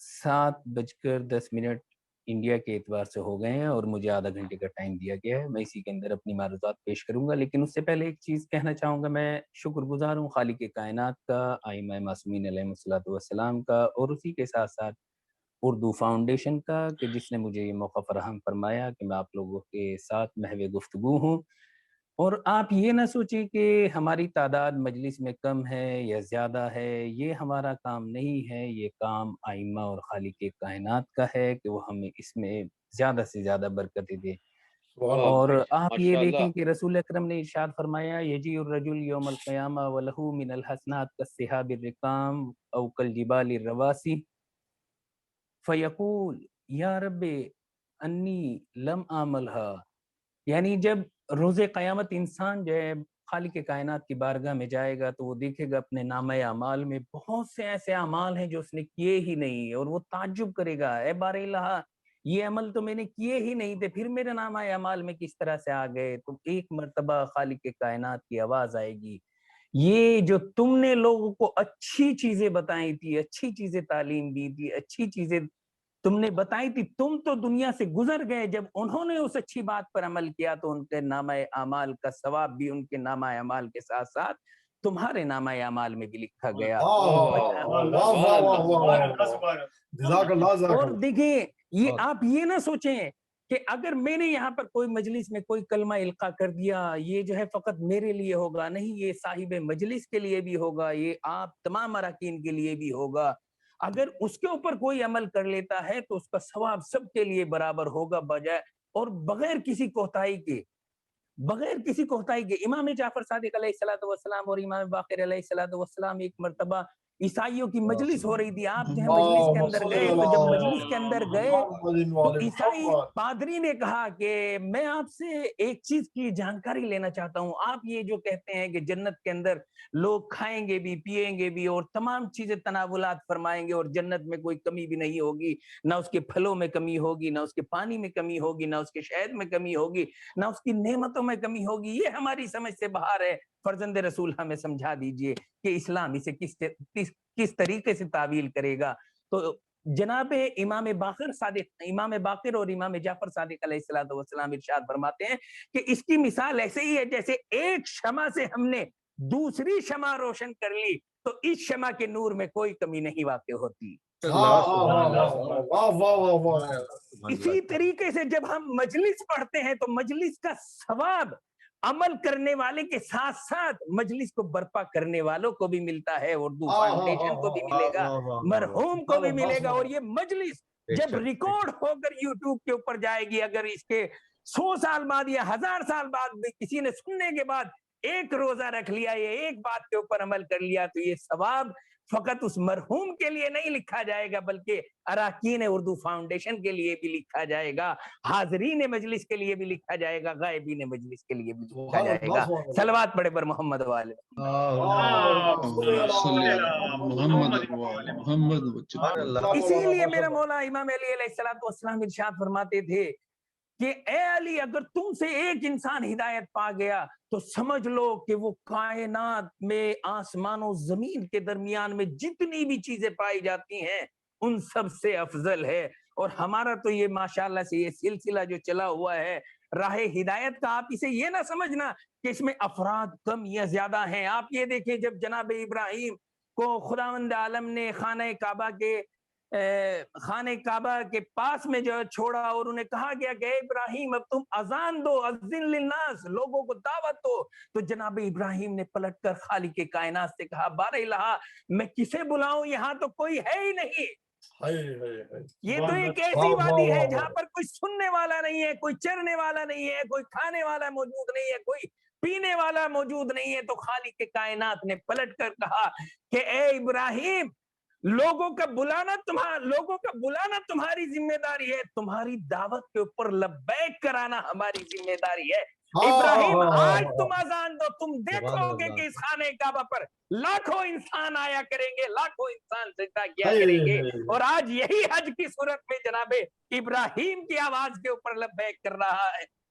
7:10 India کے اعتبار سے ہو گئے ہیں اور مجھے آدھا گھنٹے کا ٹائم دیا گیا ہے. میں اسی کے اندر اپنی معروضات پیش کروں گا، لیکن اس سے پہلے ایک چیز کہنا چاہوں گا. میں شکر گزار ہوں خالق کائنات کا، ائمہ معصومین علیہم الصلوۃ والسلام کا، اور اسی کے ساتھ ساتھ اردو فاؤنڈیشن کا، کہ جس نے مجھے یہ موقع فراہم فرمایا کہ میں آپ لوگوں کے ساتھ محو گفتگو ہوں. اور آپ یہ نہ سوچیں کہ ہماری تعداد مجلس میں کم ہے یا زیادہ ہے، یہ ہمارا کام نہیں ہے، یہ کام ائمہ اور خالق کائنات کا ہے کہ وہ ہمیں اس میں زیادہ سے زیادہ برکتیں دے. اور آپ یہ دیکھیں کہ رسول اکرم نے ارشاد فرمایا یجیء الرجل یوم القیامہ وَلَهُ من الحسنات كالسحاب الرقام او كالجبال الرواسي فیقول یا رب انی لم اعملها. یعنی جب روز قیامت انسان جو ہے خالق کائنات کی بارگاہ میں جائے گا تو وہ دیکھے گا اپنے نامہ اعمال میں بہت سے ایسے اعمال ہیں جو اس نے کیے ہی نہیں، اور وہ تعجب کرے گا، اے بار الہ یہ عمل تو میں نے کیے ہی نہیں تھے، پھر میرے نامہ اعمال میں کس طرح سے آ گئے؟ تو ایک مرتبہ خالق کائنات کی آواز آئے گی، یہ جو تم نے لوگوں کو اچھی چیزیں بتائی تھی، اچھی چیزیں تعلیم دی تھی، اچھی چیزیں تم نے بتائی تھی، تم تو دنیا سے گزر گئے، جب انہوں نے اس اچھی بات پر عمل کیا تو ان کے نامہ اعمال کا ثواب بھی ان کے نامہ اعمال کے ساتھ ساتھ تمہارے نامہ اعمال میں بھی لکھا گیا. اور دیکھیں یہ آپ یہ نہ سوچیں کہ اگر میں نے یہاں پر کوئی مجلس میں کوئی کلمہ القاء کر دیا یہ جو ہے فقط میرے لیے ہوگا، نہیں، یہ صاحب مجلس کے لیے بھی ہوگا، یہ آپ تمام اراکین کے لیے بھی ہوگا. اگر اس کے اوپر کوئی عمل کر لیتا ہے تو اس کا ثواب سب کے لیے برابر ہوگا بجائے اور بغیر کسی کوتاہی کے. امام جعفر صادق علیہ الصلوۃ والسلام اور امام باقر علیہ الصلوۃ والسلام ایک مرتبہ عیسائیوں کی مجلس ہو رہی تھی، آپ جو ہے مجلس کے اندر گئے، تو جب مجلس کے اندر گئے تو عیسائی پادری نے کہا کہ میں آپ سے ایک چیز کی جانکاری لینا چاہتا ہوں. آپ یہ جو کہتے ہیں کہ جنت کے اندر لوگ کھائیں گے بھی، پیئیں گے بھی اور تمام چیزیں تناولات فرمائیں گے، اور جنت میں کوئی کمی بھی نہیں ہوگی، نہ اس کے پھلوں میں کمی ہوگی، نہ اس کے پانی میں کمی ہوگی، نہ اس کے شہد میں کمی ہوگی، نہ اس کی نعمتوں میں کمی ہوگی، یہ ہماری سمجھ سے باہر ہے. فرزند رسول ہمیں سمجھا دیجئے کہ اسلام اسے کس طریقے سے تعویل کرے گا. تو جناب امام باقر اور امام جعفر صادق علیہ الصلوۃ والسلام ارشاد فرماتے ہیں کہ اس کی مثال ایسے ہی ہے جیسے ایک شمع سے ہم نے دوسری شمع روشن کر لی تو اس شمع کے نور میں کوئی کمی نہیں واقع ہوتی. اسی طریقے سے جب ہم مجلس پڑھتے ہیں تو مجلس کا ثواب عمل کرنے والے کے ساتھ ساتھ مجلس کو برپا کرنے والوں کو بھی ملتا ہے، اردو فاؤنڈیشن کو بھی ملے گا، مرحوم کو بھی ملے گا. اور یہ مجلس جب ریکارڈ ہو کر یوٹیوب کے اوپر جائے گی، اگر اس کے 100 سال بعد یا 1000 سال بعد بھی کسی نے سننے کے بعد ایک روزہ رکھ لیا یا ایک بات کے اوپر عمل کر لیا تو یہ ثواب فقط اس مرحوم کے لیے نہیں لکھا جائے گا بلکہ اراکین اردو فاؤنڈیشن کے لیے بھی لکھا جائے گا، حاضرین مجلس کے لیے بھی لکھا جائے گا، غائبین مجلس کے لیے بھی لکھا جائے گا. صلوات پڑھے پر محمد والے. اسی لیے میرا مولا امام علی علیہ الصلوۃ والسلام ارشاد فرماتے تھے کہ اے علی اگر تم سے ایک انسان ہدایت پا گیا تو سمجھ لو کہ وہ کائنات میں آسمان و زمین کے درمیان میں جتنی بھی چیزیں پائی جاتی ہیں ان سب سے افضل ہے. اور ہمارا تو یہ ماشاءاللہ سے یہ سلسلہ جو چلا ہوا ہے راہ ہدایت کا، آپ اسے یہ نہ سمجھنا کہ اس میں افراد کم یا زیادہ ہیں. آپ یہ دیکھیں جب جناب ابراہیم کو خداوند عالم نے خانہ کعبہ کے پاس میں جو چھوڑا اور انہیں کہا گیا کہ اے ابراہیم اب تم اذان دو، اذن للناس، لوگوں کو دعوت دو، تو جناب ابراہیم نے پلٹ کر خالق کائنات سے کہا بار الہ میں کسے بلاؤں، یہاں تو کوئی ہے ہی نہیں، یہ تو ایک ایسی وادی ہے جہاں پر کوئی سننے والا نہیں ہے، کوئی چرنے والا نہیں ہے، کوئی کھانے والا موجود نہیں ہے، کوئی پینے والا موجود نہیں ہے. تو خالق کائنات نے پلٹ کر کہا کہ اے ابراہیم لوگوں کا بلانا تمہاری ذمہ داری ہے، تمہاری دعوت کے اوپر لبیک کرانا ہماری ذمہ داری ہے. ابراہیم آج تم اذان دو، تم دیکھو گے کہ اس خانہ کعبہ پر لاکھوں انسان آیا کریں گے، لاکھوں انسان سجدہ کیا کریں گے. اور آج یہی حج کی صورت میں جناب ابراہیم کی آواز کے اوپر لبیک کر رہا ہے.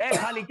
اے خالق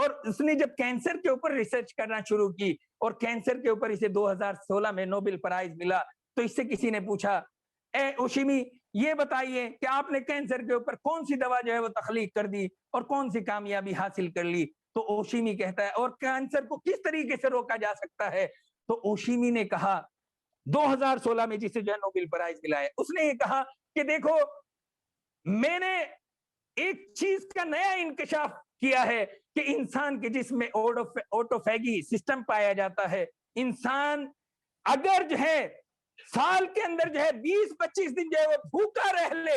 اور اس نے جب کینسر کے اوپر ریسرچ کرنا شروع کی اور کینسر کے اوپر اسے 2016 میں نوبل پرائز ملا، تو اس سے کسی نے پوچھا اے اوشیمی یہ بتائیے کہ آپ نے کینسر کے اوپر کون سی دوا جو ہے وہ تخلیق کر دی اور کون سی کامیابی حاصل کر لی؟ تو اوشیمی کہتا ہے اور کینسر کو کس طریقے سے روکا جا سکتا ہے؟ تو اوشیمی نے کہا 2016 میں جسے جو ہے نوبل پرائز ملا ہے، اس نے یہ کہا کہ دیکھو میں نے ایک چیز کا نیا انکشاف کیا ہے کہ انسان کے جسم میں اوٹوفیگی سسٹم پایا جاتا ہے. انسان اگر جو ہے سال کے اندر جو ہے 20-25 دن جو ہے وہ بھوکا رہ لے،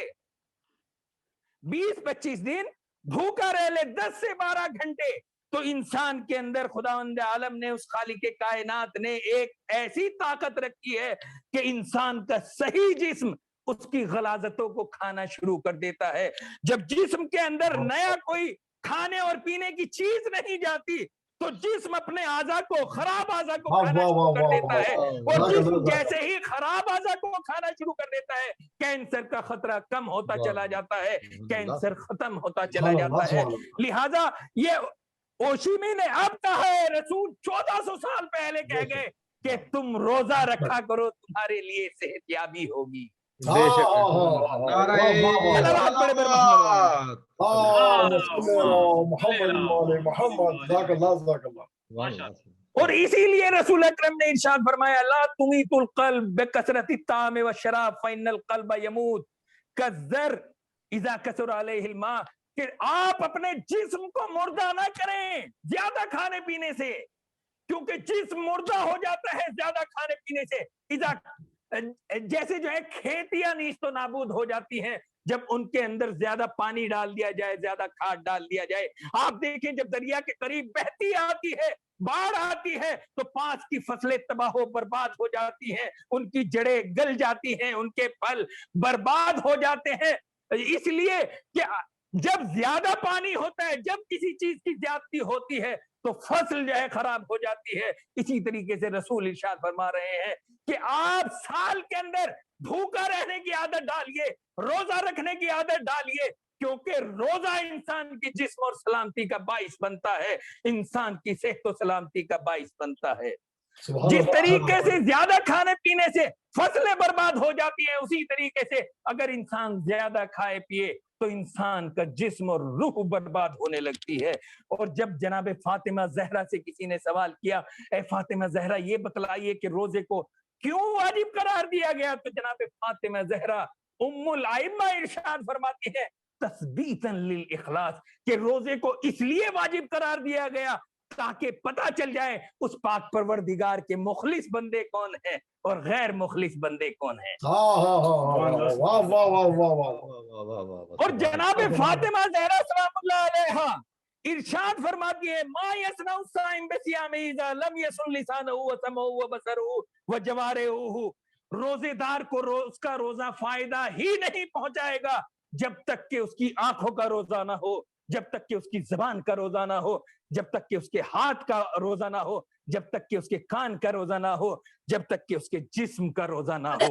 20-25 دن بھوکا رہ لے 10 سے 12 گھنٹے، تو انسان کے اندر خداوند عالم نے، اس خالق کائنات نے ایک ایسی طاقت رکھی ہے کہ انسان کا صحیح جسم اس کی غلاظتوں کو کھانا شروع کر دیتا ہے. جب جسم کے اندر نیا کوئی کھانے اور پینے کی چیز نہیں جاتی تو جسم اپنے اعضاء کو، خراب اعضاء کو کھانا شروع کر دیتا ہے، اور جسم جیسے ہی خراب اعضاء کو کھانا شروع کر دیتا ہے کینسر کا خطرہ کم ہوتا چلا جاتا ہے، کینسر ختم ہوتا چلا جاتا ہے. لہذا یہ اوشیمی نے اب کہا ہے، رسول 1400 سال پہلے کہہ گئے کہ تم روزہ رکھا کرو تمہارے لیے صحت یابی ہوگی. اور اسی لیے رسول اکرم نے ارشاد فرمایا لا تمیت القلب بکثرت الطعام والشراب فإن القلب يموت كالزر اذا كثر عليه الماء، کہ آپ اپنے جسم کو مردہ نہ کریں زیادہ کھانے پینے سے، کیونکہ جسم مردہ ہو جاتا ہے زیادہ کھانے پینے سے. جیسے جو ہے کھیتیاں نیست و نابود ہو جاتی ہیں جب ان کے اندر زیادہ پانی ڈال دیا جائے، زیادہ کھاد ڈال دیا جائے. آپ دیکھیں جب دریا کے قریب بہتی آتی ہے، باڑھ آتی ہے، تو 5 کی فصلیں تباہ و برباد ہو جاتی ہیں، ان کی جڑیں گل جاتی ہیں، ان کے پھل برباد ہو جاتے ہیں. اس لیے کہ جب زیادہ پانی ہوتا ہے، جب کسی چیز کی زیادتی ہوتی ہے تو فصل جو ہے خراب ہو جاتی ہے. اسی طریقے سے رسول ارشاد فرما رہے ہیں کہ آپ سال کے اندر بھوکا رہنے کی عادت ڈالیے، روزہ رکھنے کی عادت ڈالیے، کیونکہ روزہ انسان کی جسم اور سلامتی کا باعث بنتا ہے، انسان کی صحت و سلامتی کا باعث بنتا ہے. جس طریقے سے زیادہ کھانے پینے سے فصلیں برباد ہو جاتی ہیں، اسی طریقے سے اگر انسان زیادہ کھائے پیے تو انسان کا جسم اور روح برباد ہونے لگتی ہے. اور جب جناب فاطمہ زہرا سے کسی نے سوال کیا اے فاطمہ زہرا یہ بتلائیے کہ روزے کو کیوں واجب قرار دیا گیا، تو جناب فاطمہ زہرا ام الائمہ ارشاد فرماتی ہے تثبیتاً للاخلاص، کہ روزے کو اس لیے واجب قرار دیا گیا تاکہ پتہ چل جائے اس پاک پروردگار کے مخلص بندے کون ہیں اور غیر مخلص بندے کون ہیں. اور جناب فاطمہ زہرا سلام اللہ علیہا ارشاد فرماتی ہے ما یصنع الصائم بصیامہ اذا لم یصن لسانہ وسمعہ وبصرہ وجوارحہ، روزے دار کو اس کا روزہ فائدہ ہی نہیں پہنچائے گا جب تک کہ اس کی آنکھوں کا روزہ نہ ہو، جب تک کہ اس کی زبان کا روزہ نہ ہو، جب تک کہ اس کے ہاتھ کا روزہ نہ ہو، جب تک کہ اس کے کان کا روزہ نہ ہو، جب تک کہ اس کے جسم کا روزہ نہ ہو.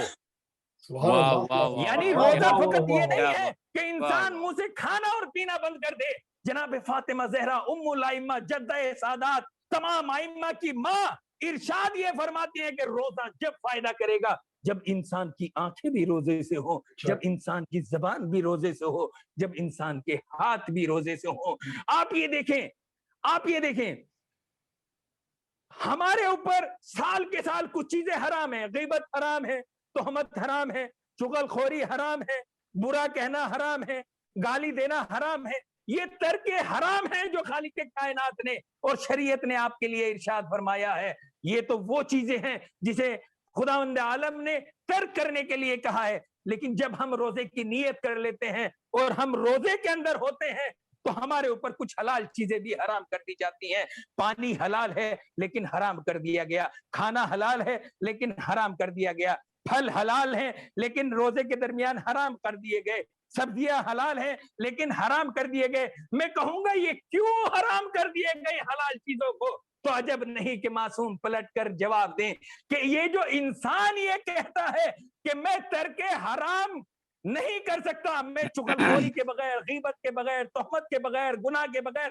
یعنی روزہ فقط یہ نہیں ہے کہ انسان منہ سے کھانا اور پینا بند کر دے. جناب فاطمہ زہرا ام الائمہ جدہ سادات تمام ائمہ کی ماں ارشاد یہ فرماتی ہے کہ روزہ جب فائدہ کرے گا جب انسان کی آنکھیں بھی روزے سے ہوں، جب انسان کی زبان بھی روزے سے ہو، جب انسان کے ہاتھ بھی روزے سے ہوں. آپ یہ دیکھیں ہمارے اوپر سال کے سال کچھ چیزیں حرام ہیں، غیبت حرام ہے، تہمت حرام ہے، چغل خوری حرام ہے، برا کہنا حرام ہے، گالی دینا حرام ہے. یہ ترک حرام ہے جو خالق کائنات نے اور شریعت نے آپ کے لیے ارشاد فرمایا ہے. یہ تو وہ چیزیں ہیں جسے خداوند عالم نے ترک کرنے کے لیے کہا ہے. لیکن جب ہم روزے کی نیت کر لیتے ہیں اور ہم روزے کے اندر ہوتے ہیں تو ہمارے اوپر کچھ حلال چیزیں بھی حرام کر دی جاتی ہیں. پانی حلال ہے لیکن حرام کر دیا گیا، کھانا حلال ہے لیکن حرام کر دیا گیا، پھل حلال ہیں لیکن روزے کے درمیان حرام کر دیے گئے، سبزیاں حلال ہیں لیکن حرام کر دیے گئے. میں کہوں گا یہ کیوں حرام کر دیے گئے حلال چیزوں کو؟ تو عجب نہیں کہ معصوم پلٹ کر جواب دیں کہ یہ جو انسان یہ کہتا ہے کہ میں ترک حرام نہیں کر سکتا، میں چغلخوری کے بغیر، غیبت کے بغیر، تہمت کے بغیر، گناہ کے بغیر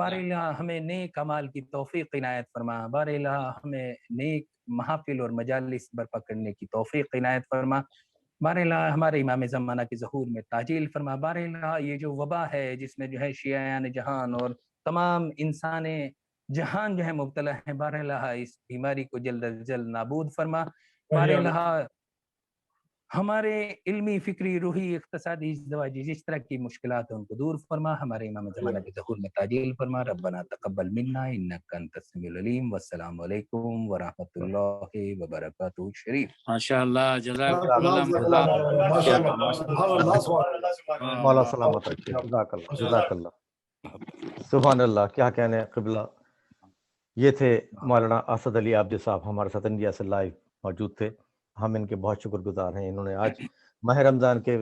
بار الہ ہمیں نیک اعمال کی توفیق عنایت فرما، بار الہ ہمیں نیک محافل اور مجالس برپا کرنے کی توفیق عنایت فرما، بار الہ ہمارے امام زمانہ کے ظہور میں تاجیل فرما، بار الہ یہ جو وبا ہے جس میں جو ہے شیعان جہان اور تمام انسان جہان جو ہے مبتلا ہیں، بار الہ اس بیماری کو جلد از جلد نابود فرما، بار الہ ہمارے علمی، فکری، روحی، اقتصادی، ازدواجی جس طرح کی مشکلات ہیں ان کو دور فرما، ہمارے امام زمانہ کے ظہور میں تاجیل فرما، ربنا تقبل منا انک انت السمیع العلیم، والسلام علیکم ورحمۃ اللہ وبرکاتہ شریف۔
ماشاءاللہ، جزاک
مولا سلامت رکھے، جزاک اللہ، جزاک اللہ، سبحان اللہ، کیا کہنے قبلہ۔ یہ تھے مولانا اسد علی عابدی صاحب، ہمارے ساتھ انڈیا سے لائیو موجود تھے، ہم ان کے بہت شکر گزار ہیں۔ انہوں نے آج ماہ رمضان کے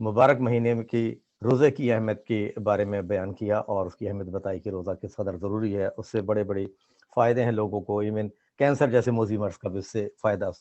مبارک مہینے کی روزے کی اہمیت کے بارے میں بیان کیا اور اس کی اہمیت بتائی کہ روزہ کس قدر ضروری ہے، اس سے بڑے بڑے فائدے ہیں لوگوں کو، ایون کینسر جیسے موذی مرض کا بھی اس سے فائدہ اس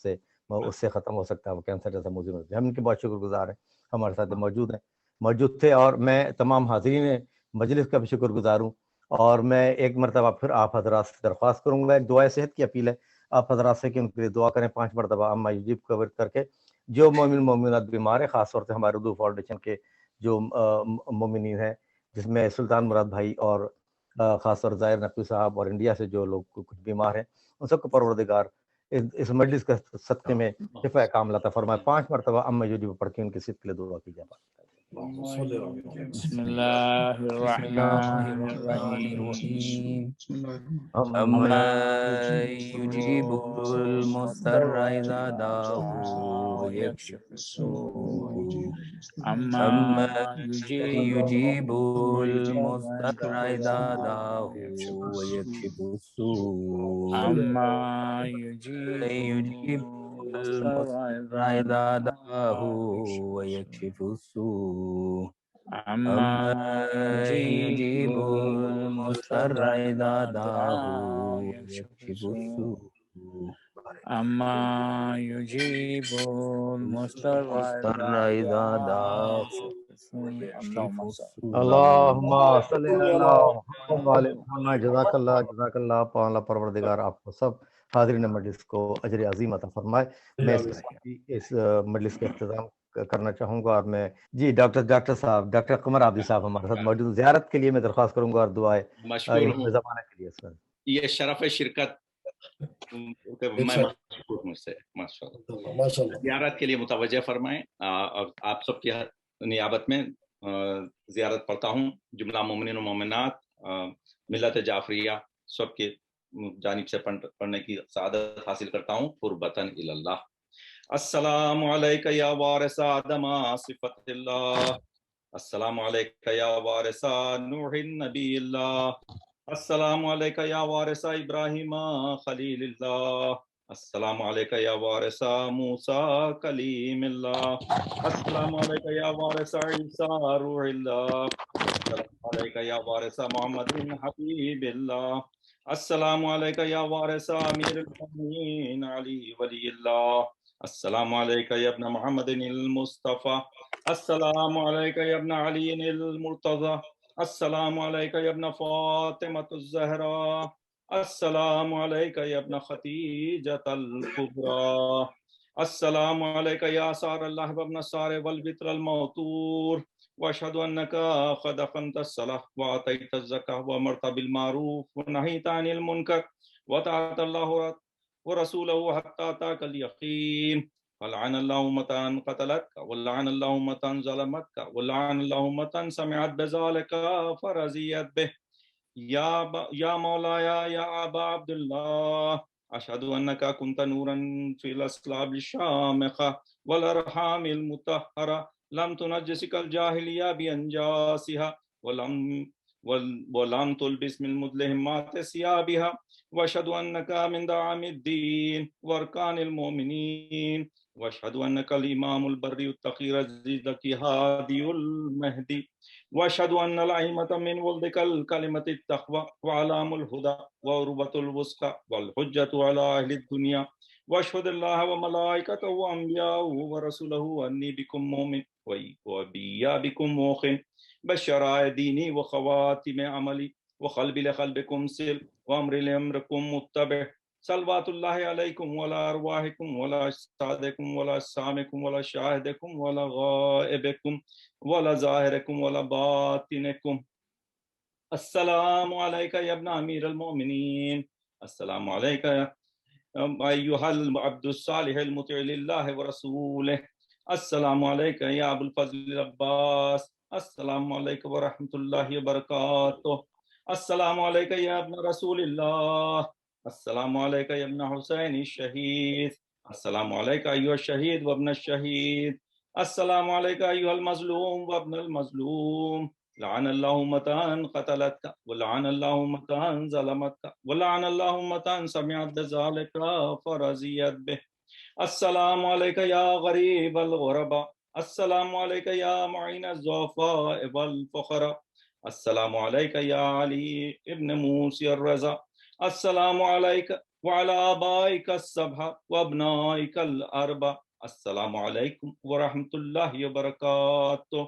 سے ختم ہو سکتا ہے، وہ کینسر جیسا موذی مرض۔ ہم ان کے بہت شکر گزار ہیں، ہمارے ساتھ موجود تھے، اور میں تمام حاضرین مجلس کا بھی شکر گزار ہوں۔ اور میں ایک مرتبہ پھر آپ حضرات سے درخواست کروں گا، ایک دعائے صحت کی اپیل ہے آپ حضرات سے کہ ان کے لیے دعا کریں 5 مرتبہ اما یجیب کور کر کے۔ جو مومن مومنات بیمار ہیں، خاص طور سے ہمارے اردو فاؤنڈیشن کے جو مومنین ہیں، جس میں سلطان مراد بھائی اور خاص طور ظاہر نقوی صاحب اور انڈیا سے جو لوگ کچھ بیمار ہیں، ان سب کو پروردگار اس مجلس کے صدقے میں شفا کاملہ عطا فرمائے۔ 5 مرتبہ اما یجیب پڑھ کے ان کی صحت کے لیے دعا کی جائے۔
بسم اللہ الرحمن الرحیم،
اما یجیب المضطر اذا دعاه ویکشف السوء، اما یجیب المضطر اذا دعاه ویکشف السوء،
اما یجیب
المضطر اذا دعاه ویکشف السوء،
اما
یجیب المضطر اذا دعاه ویکشف السوء،
اما یجیب المضطر
اذا دعاه
اللہم صلی علی محمد۔ جزاک اللہ، جزاک اللہ، اللہ پروردگار آپ کو سب حاضرین مجلس کو اجر عظیم عطا فرمائے۔ میں اس مجلس کا اختتام کرنا چاہوں گا، اور میں ڈاکٹر صاحب، ڈاکٹر قمر عابدی صاحب ہمارے ساتھ موجود، زیارت کے لیے میں درخواست کروں گا اور دعائیں زمانہ کے لیے سر۔
یہ شرف شرکت میں مشکور مجھ سے، ماشاءاللہ، زیارت کے لیے متوجہ فرمائیں۔ آپ سب کی نیابت میں زیارت پڑھتا ہوں، جملہ مومنین و مومنات ملت جعفریہ سب کے جانب سے پڑھنے کی سعادت حاصل کرتا ہوں۔ قربتاً الی اللہ۔ السلام علیکہ یا وارث آدم صفت اللہ، السلام علیکہ یا وارث نوح نبی اللہ، السلام علیکہ یا وارث ابراہیم خلیل اللہ، السلام علیکہ یا وارث موسیٰ کلیم اللہ، السلام علیکہ یا وارث عیسیٰ روح اللہ، السلام علیکہ یا وارث محمد حبیب اللہ، السلام علیکہ یا وارث امیر المؤمنین علی ولی اللہ، السلام علیکہ یا ابن محمد المصطفیٰ، السلام علیکہ یا ابن علی المرتضی، السلام علیکہ یا ابن فاطمۃ الزہرا، السلام علیکہ یا ابن خدیجۃ الکبریٰ، السلام علیکہ یا سار اللہ وابن سار والبطر الموتور، واشہد انکا قد اقمت الصلاۃ وآتیت الزکاۃ وامرت بالمعروف ونہیت عن المنکر وطاعت اللہ ورسولہ حتی اتاک الیقین، ولعن اللہ امتان قتلتک ولعن اللہ امتان ظلمتک ولعن اللہ امتان سمعت بذالک فرضیت بہ، یا مولایا یا ابا عبداللہ اشہد انکا کنت نورا فی الاسلاب الشامخہ والارحام المطہرہ لم تنجسک الجاہلیہ بانجاسہا ولم تلبس من مدلہمات ثیابہا، واشہد انکا من دعام الدین وارکان المؤمنین، واشہد انکا الامام البری التقی الذکی ہادی المہدی، واشہد ان الائمۃ من ولدک الکلمۃ التقوی وعلام الہدی وعروۃ الوثقی والحجۃ علی اہل الدنیا، واشہد اللہ وملائکتہ وانبیاء ورسولہ انی بکم مومن وبی بکم موقن بشرائع دینی وخواتم عملی وقلب لقلبكم سل وأمر لأمركم متبع صلوات الله عليكم ولا أرواحكم ولا أجسادكم ولا أجسامكم ولا شاهدكم ولا غائبكم ولا ظاهركم ولا باطنكم. السلام عليك يا ابن أمير المؤمنين. السلام عليك يا أيها العبد الصالح المطيع لله ورسوله. السلام عليك يا أبو الفضل العباس. السلام عليكم ورحمة الله وبركاته. السلام عليك يا ابن رسول الله. السلام عليك يا ابن حسين الشهيد. السلام عليك أيها الشهيد وابن الشهيد. السلام عليك أيها المظلوم وابن المظلوم. لعن الله متى قتلتك ولعن الله متى ظلمتك ولعن الله متى سمعت بذلك فرضيت به. السلام عليك يا غريب الغرباء. السلام عليك يا معين الضعفاء والفقراء. السلام عليك يا علي ابن موسى الرضا. السلام عليك وعلى آبائك السبعة وأبنائك الأربعة. السلام عليكم ورحمة الله وبركاته.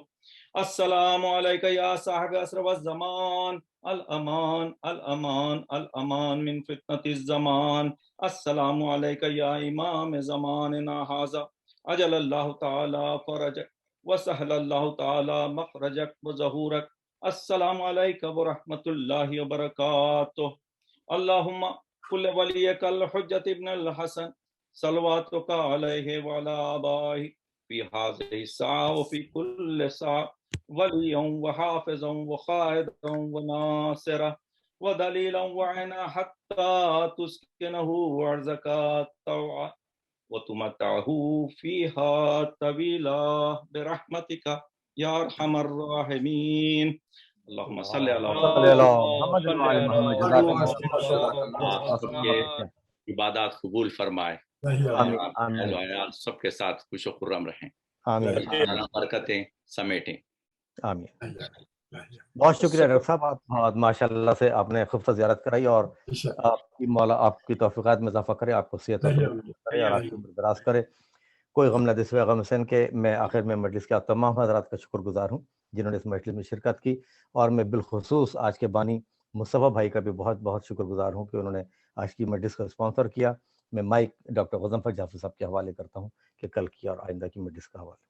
السلام عليك يا صاحب أسر الزمان. الأمان الأمان الأمان من فتنة الزمان. السلام عليك يا إمام زماننا هذا. أجل الله تعالى فرجك وسهل الله تعالى مخرجك وظهورك. السلام عليك ورحمة الله وبركاته. اللهم كل وليك الحجة ابن الحسن صلواتك عليه وعلى آبائه في هذه الساعة وفي كل ساعة وليا وحافظا وقائدا وناصرا ودليلا وعنا حتى تسكنه أرضك طوعا وتمتعه فيها طويلا برحمتك يا أرحم الراحمين. اللهم صل على محمد. عبادات قبول فرمائے. سب کے ساتھ خوش و خرم رہیں. برکتیں سمیٹیں.
آمین. بہت شکریہ ڈاکٹر صاحب. آپ ماشاء اللہ سے آپ نے خفتہ زیارت کرائی اور آپ کی مولا آپ کی توفیقات میں اضافہ کرے, آپ کو صحت کرے اور آپ کی عمر دراز کرے. کوئی غم نہ دے سوائے غم حسین کے. میں آخر میں مجلس کے تمام حضرات کا شکر گزار ہوں جنہوں نے اس مجلس میں شرکت کی, اور میں بالخصوص آج کے بانی مصطفیٰ بھائی کا بھی بہت بہت شکر گزار ہوں کہ انہوں نے آج کی مجلس کو اسپانسر کیا. میں مائک ڈاکٹر غضنفر جعفری صاحب کے حوالے کرتا ہوں کہ کل کی اور آئندہ کی مجلس کا حوالہ.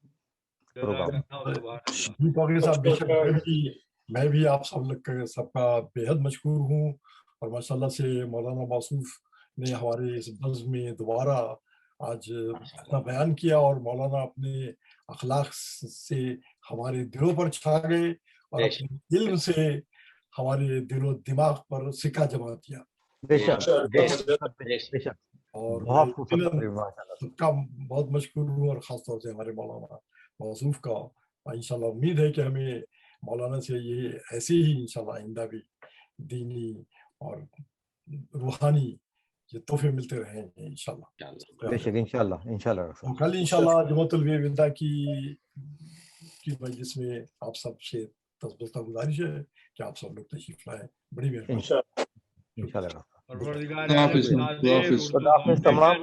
میں بھی آپ سب کا بےحد مشکور ہوں, اور ماشاء اللہ سے مولانا موصوف نے ہمارے اس بزم میں دوبارہ آج اپنا بیان کیا, اور مولانا اپنے اخلاق سے ہمارے دلوں پر چھا گئے اور اپنے علم سے ہمارے دل و دماغ پر سکہ جما دیا. اور سب کا بہت مشکور ہوں, اور خاص طور سے ہمارے مولانا موصوف کا. انشاءاللہ امید ہے کہ ہمیں مولانا سے یہ ایسے ہی انشاءاللہ آئندہ بھی دینی اور روحانی یہ تحفے ملتے رہیں گے انشاءاللہ.
بے شک انشاءاللہ.
کل انشاءاللہ جمعۃ الوداع کی مجلس میں آپ سب سے تسبیح گزارش ہے کہ آپ سب لوگ تشریف لائیں. بڑی مہربانی. انشاءاللہ.
تمام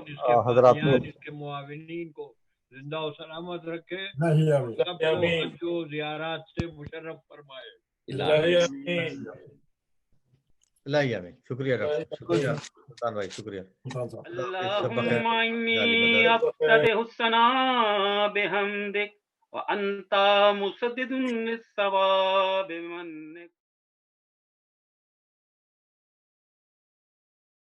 حضرات
کے معاونین کو زندہ و سلامت رکھے, جو زیارات سے مشرف فرمائے.
اللہ آمین. شکریہ ڈاکٹر, شکریہ سلطان بھائی, شکریہ.
اللہم انی افتتح الثناء بحمدک وانت مسدد للثواب بمنک